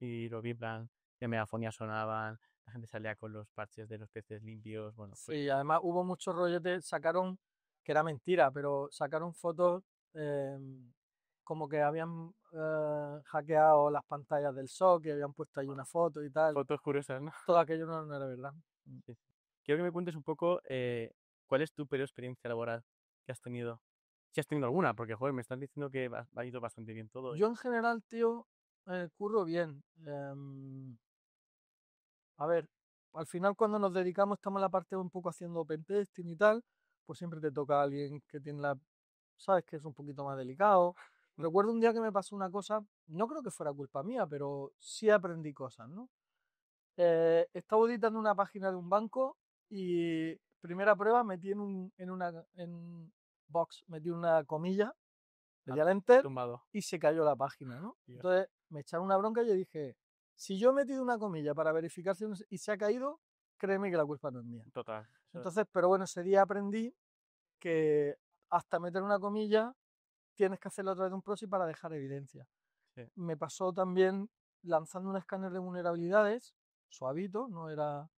y lo vi en plan, que megafonía sonaban, la gente salía con los parches de los peces limpios, bueno, fue Sí, además hubo muchos rolletes, sacaron, que era mentira, pero sacaron fotos eh, como que habían hackeado las pantallas del SOC y habían puesto ahí una foto y tal. fotos curiosas, ¿no? Todo aquello no era verdad. Sí, sí. Quiero que me cuentes un poco cuál es tu peor experiencia laboral que has tenido. Si has tenido alguna, porque joder, me estás diciendo que ha ido bastante bien todo. Yo en general, tío, curro bien. A ver, al final cuando nos dedicamos, estamos en la parte un poco haciendo pentesting y tal, pues siempre te toca a alguien que tiene sabes que es un poquito más delicado. Recuerdo un día que me pasó una cosa, no creo que fuera culpa mía, pero sí aprendí cosas, ¿no? Estaba auditando una página de un banco y primera prueba metí en un box, metí una comilla, le Ah, di al enter tumbado. y se cayó la página, ¿no? Dios. Entonces me echaron una bronca y yo dije, si yo he metido una comilla para verificar y se ha caído, créeme que la culpa no es mía. Total. Entonces, pero bueno, ese día aprendí que hasta meter una comilla tienes que hacerlo a través de un proxy para dejar evidencia. Sí. Me pasó también lanzando un escáner de vulnerabilidades, suavito, no era.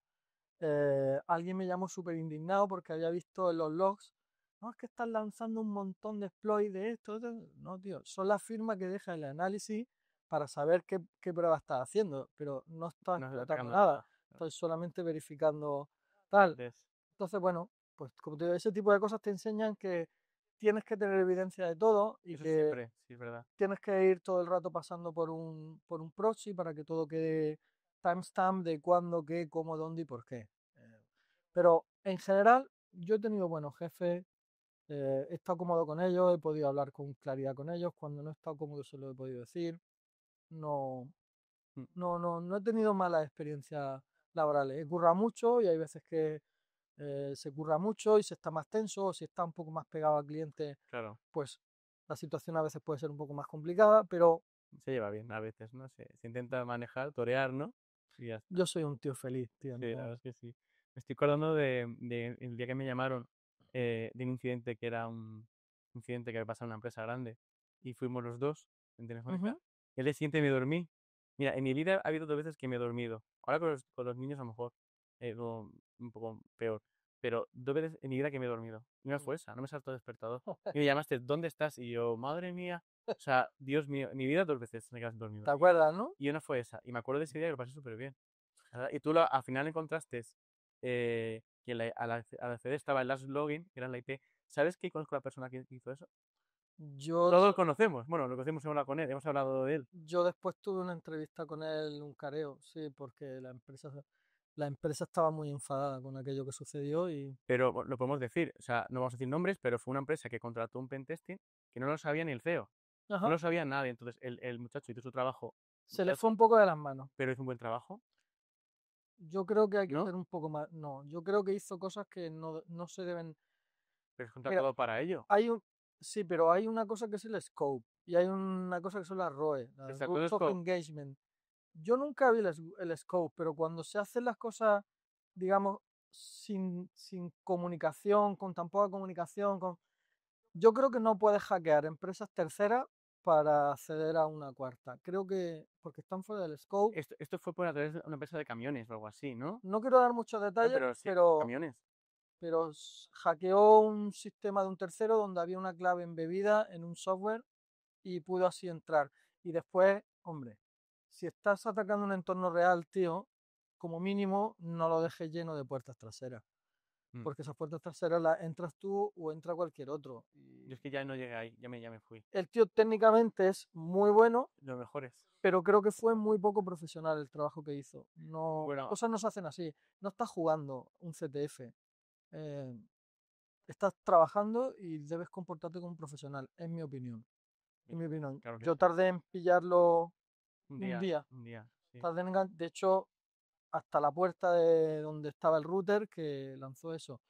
Alguien me llamó súper indignado porque había visto en los logs, no, es que estás lanzando un montón de exploits de esto. No, tío, son las firmas que deja el análisis para saber qué prueba estás haciendo, pero no estás No estoy explotando atacando nada, nada. estoy solamente verificando tal. Des- Entonces, bueno, pues como te digo, ese tipo de cosas te enseñan que tienes que tener evidencia de todo y Eso que siempre, sí, es verdad. tienes que ir todo el rato pasando por un proxy para que todo quede timestamp de cuándo, qué, cómo, dónde y por qué. Pero en general, yo he tenido buenos jefes, he estado cómodo con ellos, he podido hablar con claridad con ellos. Cuando no he estado cómodo, se lo he podido decir. No, Mm, no he tenido malas experiencias laborales. He currado mucho y hay veces que se curra mucho y se está más tenso, o si está un poco más pegado al cliente, claro, pues la situación a veces puede ser un poco más complicada, pero se lleva bien a veces, ¿no? Se intenta manejar, torear, ¿no? Y ya está. yo soy un tío feliz, tío. Sí, la No. verdad es que sí. Me estoy acordando de el día que me llamaron de un incidente que era un incidente que había pasado en una empresa grande y fuimos los dos en Telefónica. Ujú. Y el día siguiente me dormí. Mira, en mi vida ha habido 2 veces que me he dormido. Ahora con los niños a lo mejor un poco peor. Pero 2 veces en mi vida que me he dormido. Y una fue esa, no me saltó el despertador. Y me llamaste, ¿dónde estás? Y yo, madre mía. O sea, Dios mío, en mi vida 2 veces me he quedado dormido. ¿Te acuerdas, no? Y una fue esa. Y me acuerdo de ese día que lo pasé súper bien. ¿Verdad? Y tú al final encontraste que al acceder estaba el last login, que era en la IP. ¿Sabes que conozco a la persona que hizo eso? Yo, Todos lo conocemos. Bueno, lo conocemos, hemos hablado con él, hemos hablado de él. yo después tuve una entrevista con él, un careo, sí, porque la empresa estaba muy enfadada con aquello que sucedió y Pero lo podemos decir, o sea, no vamos a decir nombres, pero fue una empresa que contrató un pentesting que no lo sabía ni el CEO. No ajá, lo sabía nadie. Entonces, el muchacho hizo su trabajo, se le fue un poco de las manos. pero hizo un buen trabajo, Yo creo que hay que ¿no? hacer un poco más. No, yo creo que hizo cosas que no se deben. Pero es Mira, contratado para ello. hay un. Sí, pero hay una cosa que es el scope y hay una cosa que son las ROE, las Exacto, Rules es of Engagement. Yo nunca vi el scope, pero cuando se hacen las cosas, digamos, sin comunicación, con tan poca comunicación, yo creo que no puedes hackear empresas terceras para acceder a una cuarta. Creo que porque están fuera del scope. Esto fue por a través de una empresa de camiones o algo así, ¿no? No quiero dar muchos detalles, Pero sí, pero camiones. hackeó un sistema de un tercero donde había una clave embebida en un software y pudo así entrar. Y después, hombre, si estás atacando un entorno real, tío, como mínimo no lo dejes lleno de puertas traseras. Mm. Porque esas puertas traseras las entras tú o entra cualquier otro. Yo es que ya no llegué ahí, ya me fui. El tío técnicamente es muy bueno, Lo mejor es. pero creo que fue muy poco profesional el trabajo que hizo. No, las Bueno, cosas no se hacen así. No estás jugando un CTF. eh, Estás trabajando y debes comportarte como un profesional, en mi opinión. En mi opinión. claro que Yo sí. tardé en pillarlo Un un día, día. un día, sí. De hecho, hasta la puerta de donde estaba el router que lanzó eso.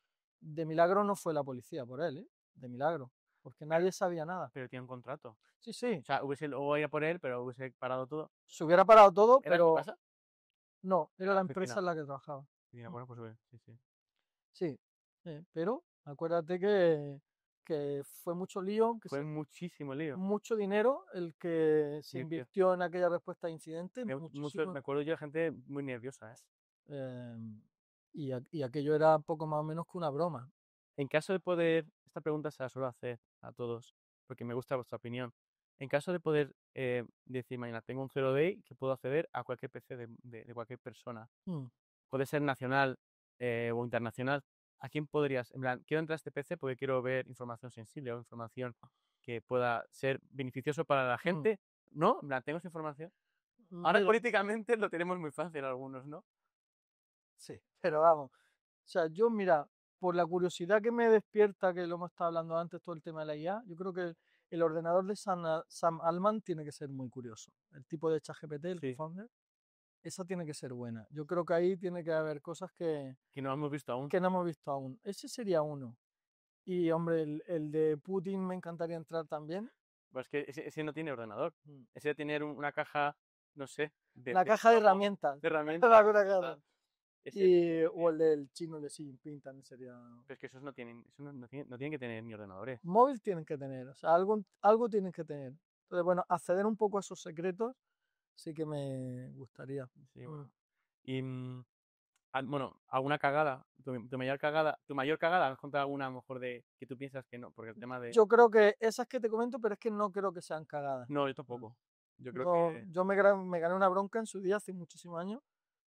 De milagro no fue la policía por él, ¿eh? De milagro. Porque nadie sabía nada. Pero tiene un contrato. Sí, sí. O sea, hubiese luego ido por él, pero hubiese parado todo. Se hubiera parado todo, ¿Era en tu pero casa? no, era En la la empresa oficina. en la que trabajaba. Oficina, bueno, pues sí, sí. Sí, pero acuérdate que fue mucho lío, Fue muchísimo lío. mucho dinero el que se Sí, tío. invirtió en aquella respuesta a incidentes, Me acuerdo yo de gente muy nerviosa, ¿eh? em, y aquello era poco más o menos que una broma. En caso de poder, esta pregunta se la suelo hacer a todos, porque me gusta vuestra opinión. En caso de poder decir, mañana tengo un 0 day que puedo acceder a cualquier PC de cualquier persona, Mm, puede ser nacional o internacional, ¿a quién podrías? En plan, quiero entrar a este PC porque quiero ver información sensible o información que pueda ser beneficioso para la mm. gente, ¿no? En plan, tengo esa información. Ahora Mira, políticamente lo tenemos muy fácil algunos, ¿no? sí, pero vamos. O sea, yo, mira, por la curiosidad que me despierta, que lo hemos estado hablando antes, todo el tema de la IA, yo creo que el ordenador de Sam Altman tiene que ser muy curioso. El tipo de ChatGPT, el Sí, co-founder, esa tiene que ser buena. Yo creo que ahí tiene que haber cosas que no hemos visto aún. que no hemos visto aún. Ese sería uno. Y, hombre, el de Putin me encantaría entrar también. Pues es que ese no tiene ordenador. Mm. Ese debe tener una caja, no sé, La de caja de plomo, herramientas. de Me herramientas. acuerdo que era. Ese, O el del chino de Xi Jinping también sería. pero es que esos no tienen, no tienen que tener ni ordenadores. Móvil tienen que tener, o sea, algo tienen que tener. Entonces, bueno, acceder un poco a esos secretos sí que me gustaría. Sí, Mm. bueno. Y, bueno, alguna cagada, tu mayor cagada, ¿has contado alguna a lo mejor de que tú piensas que no? Porque el tema de... Yo creo que esas que te comento, pero es que no creo que sean cagadas. No, yo Mm. tampoco. Yo creo que... Yo me gané una bronca en su día hace muchísimos años,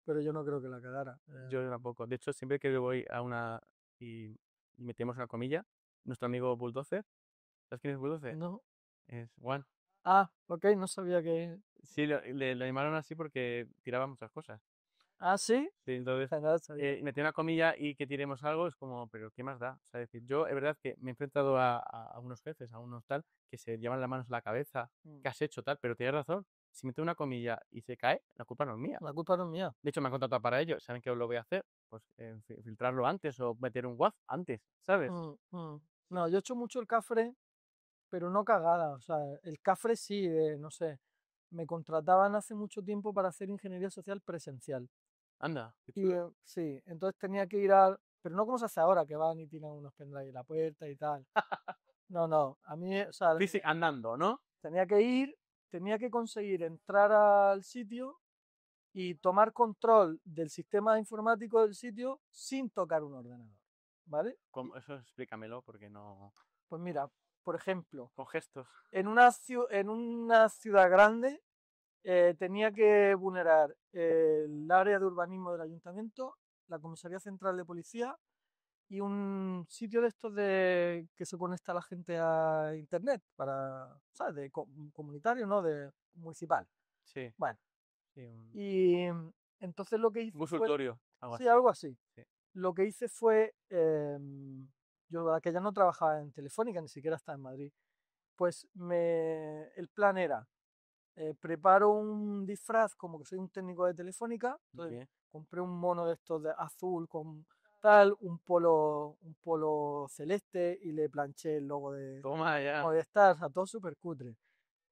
pero yo no creo que la cagara. Yo tampoco. De hecho, siempre que voy a una... y metemos una comilla, nuestro amigo Bulldozer, ¿sabes quién es Bulldozer? No. Es Juan. Ah, ok, no sabía que. Sí, le llamaron así porque tiraba muchas cosas. Ah, sí. Sí, entonces, No sabía. meter una comilla y que tiremos algo es como, pero ¿qué más da? O sea, decir, yo es verdad que me he enfrentado a unos jefes, a unos tal, que se llevan las manos a la cabeza, Mm. ¿qué has hecho tal? Pero tienes razón, si meto una comilla y se cae, la culpa no es mía. La culpa no es mía. De hecho, me han contratado para ello, saben que lo voy a hacer, pues filtrarlo antes o meter un WAF antes, ¿sabes? Mm, mm. No, yo he hecho mucho el cafre, pero no cagada. O sea, el cafre sí, no sé. Me contrataban hace mucho tiempo para hacer ingeniería social presencial. Anda, qué Y chulo. sí, entonces tenía que ir al. Pero no como se hace ahora, que van y tiran unos pendrive en la puerta y tal. No, no. A mí, o sea, Andando, ¿no? tenía que ir, tenía que conseguir entrar al sitio y tomar control del sistema informático del sitio sin tocar un ordenador. ¿Vale? Eso explícamelo porque no... Pues mira, por ejemplo, Con gestos. en una ciudad grande tenía que vulnerar el área de urbanismo del ayuntamiento, la comisaría central de policía y un sitio de estos de que se conecta a la gente a internet para, ¿sabes? De comunitario, ¿no? De municipal. Sí, Bueno, sí, y entonces lo que un hice fue, consultorio, algo sí, así. algo así. Sí. Lo que hice fue, yo aquella no trabajaba en Telefónica, ni siquiera estaba en Madrid. Pues el plan era, preparo un disfraz como que soy un técnico de Telefónica, entonces Bien. compré un mono de estos de azul con tal, un polo celeste y le planché el logo de Toma ya. Movistar, o sea, todo súper cutre.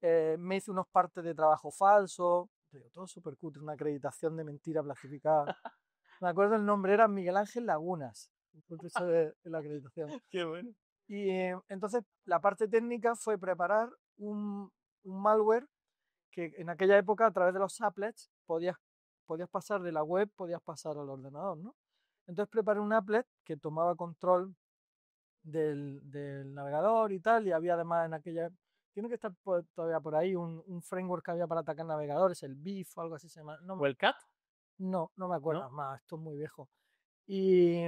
Me hice unos partes de trabajo falso, todo súper cutre, una acreditación de mentira plastificada. Me acuerdo el nombre, era Miguel Ángel Lagunas, el profesor de la acreditación. Qué bueno. Y entonces la parte técnica fue preparar un malware que en aquella época a través de los applets podías pasar de la web, podías pasar al ordenador, ¿no? Entonces preparé un applet que tomaba control del navegador y tal, y había además en aquella, tiene que estar todavía por ahí, un framework que había para atacar navegadores, el BIF o algo así se llama. ¿O el CAT? No me ¿No? acuerdo más, esto es muy viejo. Y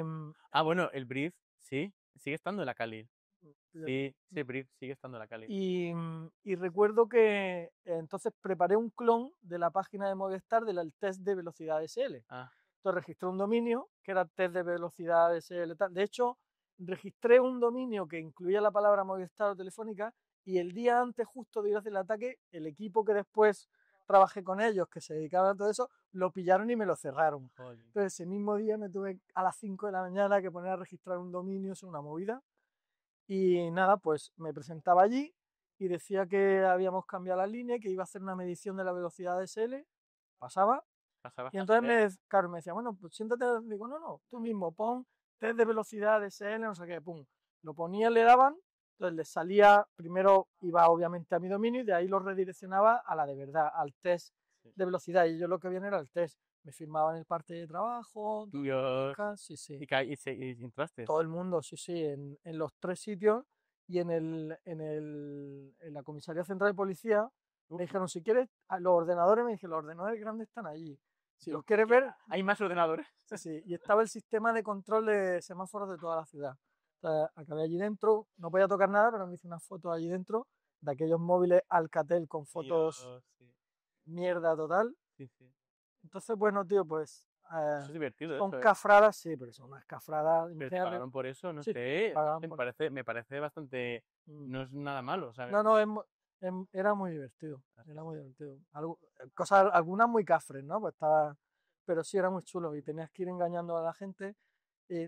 Ah, bueno, el brief, sí, sigue estando en la Kali. eh, Sí, sí, el brief sigue estando en la Kali. y recuerdo que entonces preparé un clon de la página de Movistar del test de velocidad SL. Ah, Entonces registré un dominio que era test de velocidad SL. De hecho, registré un dominio que incluía la palabra Movistar o Telefónica y el día antes justo de ir a hacer el ataque, el equipo que después trabajé con ellos, que se dedicaban a todo eso, lo pillaron y me lo cerraron. jolín. Entonces ese mismo día me tuve a las 5 de la mañana que poner a registrar un dominio, es una movida. Y nada, pues me presentaba allí y decía que habíamos cambiado la línea, que iba a hacer una medición de la velocidad de SL, pasaba, Pasaba y entonces bien. claro, me decía, bueno, pues siéntate, digo, no, no, tú mismo, pon test de velocidad de SL, no sé qué, pum. Lo ponía, le daban, entonces le salía, primero iba obviamente a mi dominio y de ahí lo redireccionaba a la de verdad, al test Sí. de velocidad. Y yo lo que viene era el test. Me firmaban el parte de trabajo, Dios. sí, sí. Y entraste. Todo el mundo, sí, sí, en los 3 sitios y en la comisaría central de policía me Uf, dijeron, si quieres, a los ordenadores, me dijeron, los ordenadores grandes están allí. Si los yo, quieres ver, hay más ordenadores. sí, sí. Y estaba el sistema de control de semáforos de toda la ciudad. O sea, acabé allí dentro, no podía tocar nada, pero me hice unas fotos allí dentro de aquellos móviles Alcatel con fotos Dios, sí. mierda total. Sí, sí. Entonces, bueno, tío, pues Eso es divertido, son eso, ¿eh? cafradas, sí, pero son unas cafradas. Pero te Imagínate, pagaron por eso, no sí, sé. pagaban Me por. parece, me parece bastante. Mm. No es nada malo, o sea, No, no, era muy divertido. Era muy divertido. Cosas, algunas muy cafres, ¿no? Pues estaba. Pero sí era muy chulo y tenías que ir engañando a la gente.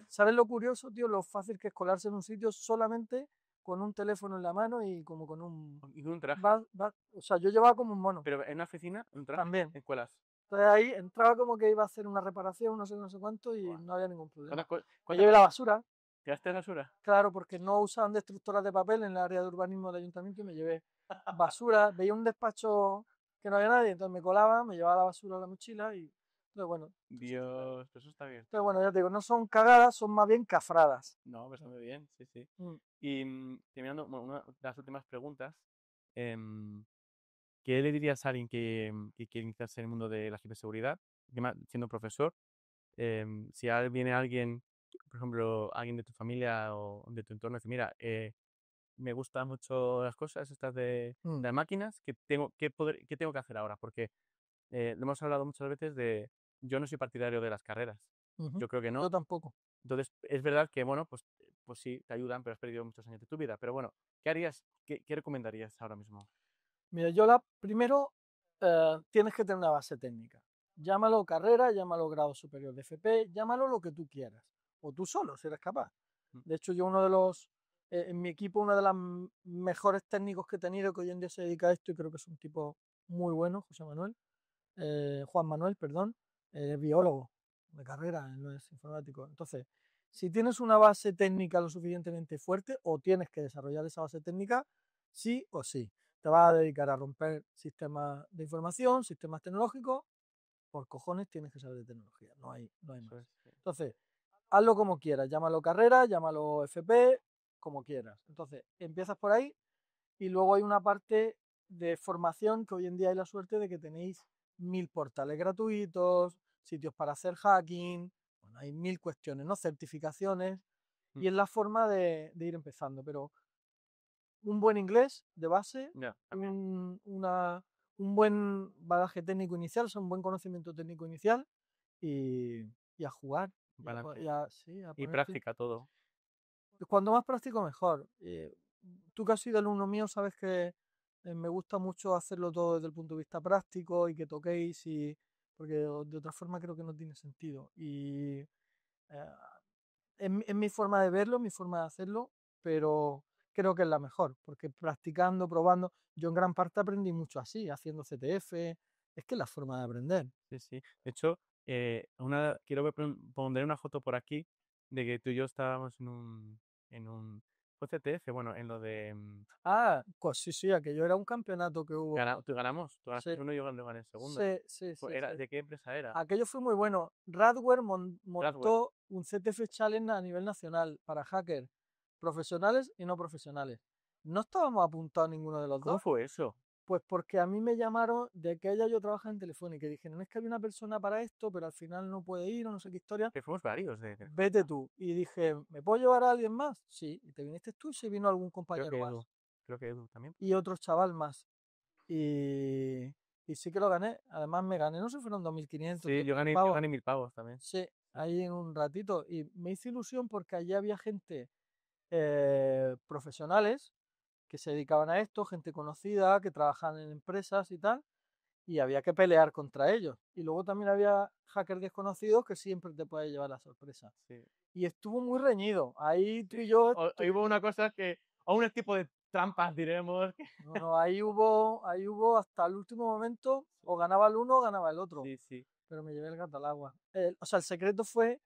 ¿Sabes lo curioso, tío? Lo fácil que es colarse en un sitio solamente con un teléfono en la mano y como con un. y con un traje. O sea, yo llevaba como un mono Pero en una oficina, un traje, también. en escuelas. Entonces ahí entraba como que iba a hacer una reparación, no sé cuánto, y Buah. no había ningún ¿Cuántas, problema. Me cuántas llevé la cosas basura, tiraste de basura? claro, porque no usaban destructoras de papel en el área de urbanismo del ayuntamiento y me llevé basura. Veía un despacho que no había nadie, entonces me colaba, me llevaba la basura a la mochila y entonces bueno, Dios, eso está bien. ya te digo, no son cagadas, son más bien cafradas. No, bastante bien, sí, sí. Mm, Y terminando, bueno, una de las últimas preguntas. em, ¿Qué le dirías a alguien que quiere iniciarse en el mundo de la ciberseguridad, siendo profesor? Si viene alguien, por ejemplo, alguien de tu familia o de tu entorno, y dice, mira, me gustan mucho las cosas estas de mm, las máquinas, ¿qué tengo que hacer ahora? Porque lo hemos hablado muchas veces de, yo no soy partidario de las carreras, ujú. yo creo que no. Yo tampoco. Entonces, es verdad que, bueno, pues sí, te ayudan, pero has perdido muchos años de tu vida. Pero bueno, ¿qué harías? ¿Qué recomendarías ahora mismo? Mira, primero tienes que tener una base técnica. Llámalo carrera, llámalo grado superior de FP, llámalo lo que tú quieras. O tú solo, si eres capaz. Mm. De hecho, yo en mi equipo, uno de los mejores técnicos que he tenido, que hoy en día se dedica a esto, y creo que es un tipo muy bueno, José Manuel, Juan Manuel, perdón, es biólogo de carrera, él no es informático. Entonces, si tienes una base técnica lo suficientemente fuerte o tienes que desarrollar esa base técnica, sí o sí. Te vas a dedicar a romper sistemas de información, sistemas tecnológicos, por cojones tienes que saber de tecnología, no hay más. Eso es, sí. Entonces, hazlo como quieras, llámalo carrera, llámalo FP, como quieras. Entonces, empiezas por ahí y luego hay una parte de formación que hoy en día hay la suerte de que tenéis 1000 portales gratuitos, sitios para hacer hacking, bueno, hay 1000 cuestiones, ¿no? Certificaciones Mm. y es la forma de ir empezando, pero un buen inglés de base, Ya, también. un buen bagaje técnico inicial, o sea, un buen conocimiento técnico inicial y, y a jugar, Balance. sí, a Y ponerte. práctica todo. Cuando más práctico, mejor. Tú que has sido alumno mío, sabes que me gusta mucho hacerlo todo desde el punto de vista práctico y que toquéis, porque de otra forma creo que no tiene sentido. Y es mi forma de verlo, mi forma de hacerlo, pero creo que es la mejor, porque practicando, probando, yo en gran parte aprendí mucho así, haciendo CTF, es que es la forma de aprender. Sí, sí. De hecho, pondré una foto por aquí de que tú y yo estábamos fue CTF, bueno, en lo de, Ah, pues sí, aquello era un campeonato que hubo. tú Sí, ganaste uno y yo gané el segundo. sí. ¿De qué empresa era? Aquello fue muy bueno. Radware Gladwell. montó un CTF Challenge a nivel nacional para hackers profesionales y no profesionales. No estábamos apuntados ninguno de los ¿Cómo dos, fue eso? pues porque a mí me llamaron de que ella yo trabajo en Telefónica y dijeron, es que había una persona para esto, pero al final no puede ir o no sé qué historia, Que fuimos varios vete tú. Y dije, ¿me puedo llevar a alguien más? Sí, y te viniste tú y se vino algún creo compañero que más Edu, creo que Edu también. y otro chaval más. Y, y sí que lo gané. Además me gané, no sé, fueron 2.500, Sí, 3.000 yo pavos. gané 1000 pavos también. Sí, Sí. ahí en un ratito. Y me hizo ilusión porque allí había gente profesionales que se dedicaban a esto, gente conocida, que trabajaban en empresas y tal, y había que pelear contra ellos. Y luego también había hackers desconocidos que siempre te puede llevar la sorpresa. Sí. Y estuvo muy reñido. Ahí tú Sí. y yo Hubo una cosa que, o un tipo de trampas, diremos. no, ahí hubo hasta el último momento, o ganaba el uno o ganaba el otro, Sí, sí. pero me llevé el gato al agua. O sea, el secreto fue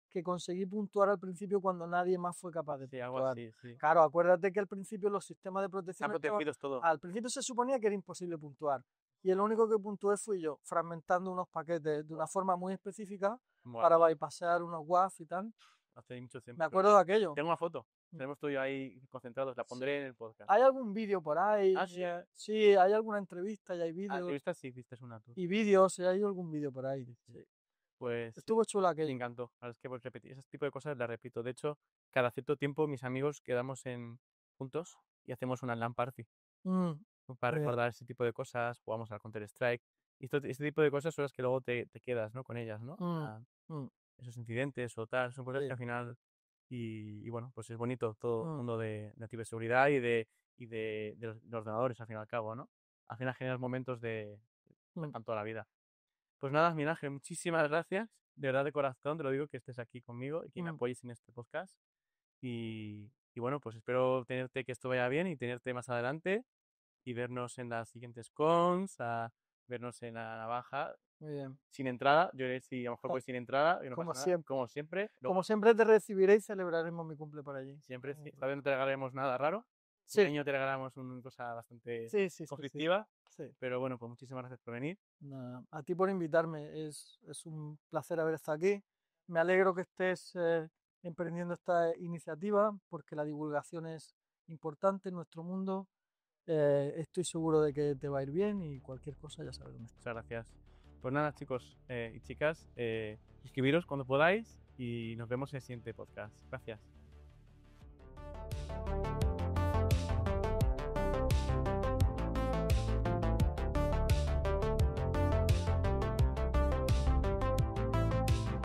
que conseguí puntuar al principio cuando nadie más fue capaz de Sí, algo puntuar. así, sí. Claro, acuérdate que al principio los sistemas de Están protección protegidos todo. al principio se suponía que era imposible puntuar. Y el único que puntué fui yo, fragmentando unos paquetes de una forma muy específica Bueno, para bypassear unos WAF y tal. hace mucho Me tiempo. acuerdo de aquello. Tengo una foto. Mm. Tenemos tú y yo ahí concentrados. La Sí. pondré en el podcast. ¿Hay algún vídeo por ahí? Ah, sí. Sí, hay alguna entrevista y hay Ah, vídeos. entrevistas sí hiciste una tú. Y vídeos, hay algún vídeo por ahí. Sí, sí. Sí. Pues Estuvo chula me aquello. encantó. Ahora es que pues repetir ese tipo de cosas las repito. De hecho, cada cierto tiempo mis amigos quedamos juntos y hacemos una LAN party Mm, para muy bien. recordar ese tipo de cosas. Jugamos al Counter-Strike. Y este tipo de cosas son las que luego te quedas, ¿no? Con ellas, ¿no? Mm, mm, Esos incidentes o tal, son cosas que sí. al final, y bueno, pues es bonito todo el Mm, mundo de ciberseguridad y de los ordenadores, al fin y al cabo, ¿no? Al final generas momentos que mm, están toda la vida. Pues nada, Miguel Ángel, muchísimas gracias, de verdad de corazón, te lo digo, que estés aquí conmigo y que me mm, apoyes en este podcast. Y bueno, pues espero tenerte, que esto vaya bien y tenerte más adelante y vernos en las siguientes cons, vernos en la navaja muy bien. sin entrada. Yo iré, si a lo mejor Jo, voy sin entrada, y no como pasa nada, siempre. como siempre. Como siempre te recibiré y celebraremos mi cumple por allí. Siempre, sí. Esta vez no te regalaremos nada raro. Un Sí, año te regalamos una cosa bastante sí. conflictiva. Sí. Pero bueno, pues muchísimas gracias por venir. Nada, a ti por invitarme. Es un placer haber estado aquí. Me alegro que estés emprendiendo esta iniciativa porque la divulgación es importante en nuestro mundo. Estoy seguro de que te va a ir bien y cualquier cosa ya sabes dónde estoy. Muchas gracias. Pues nada, chicos y chicas, suscribiros cuando podáis y nos vemos en el siguiente podcast. Gracias.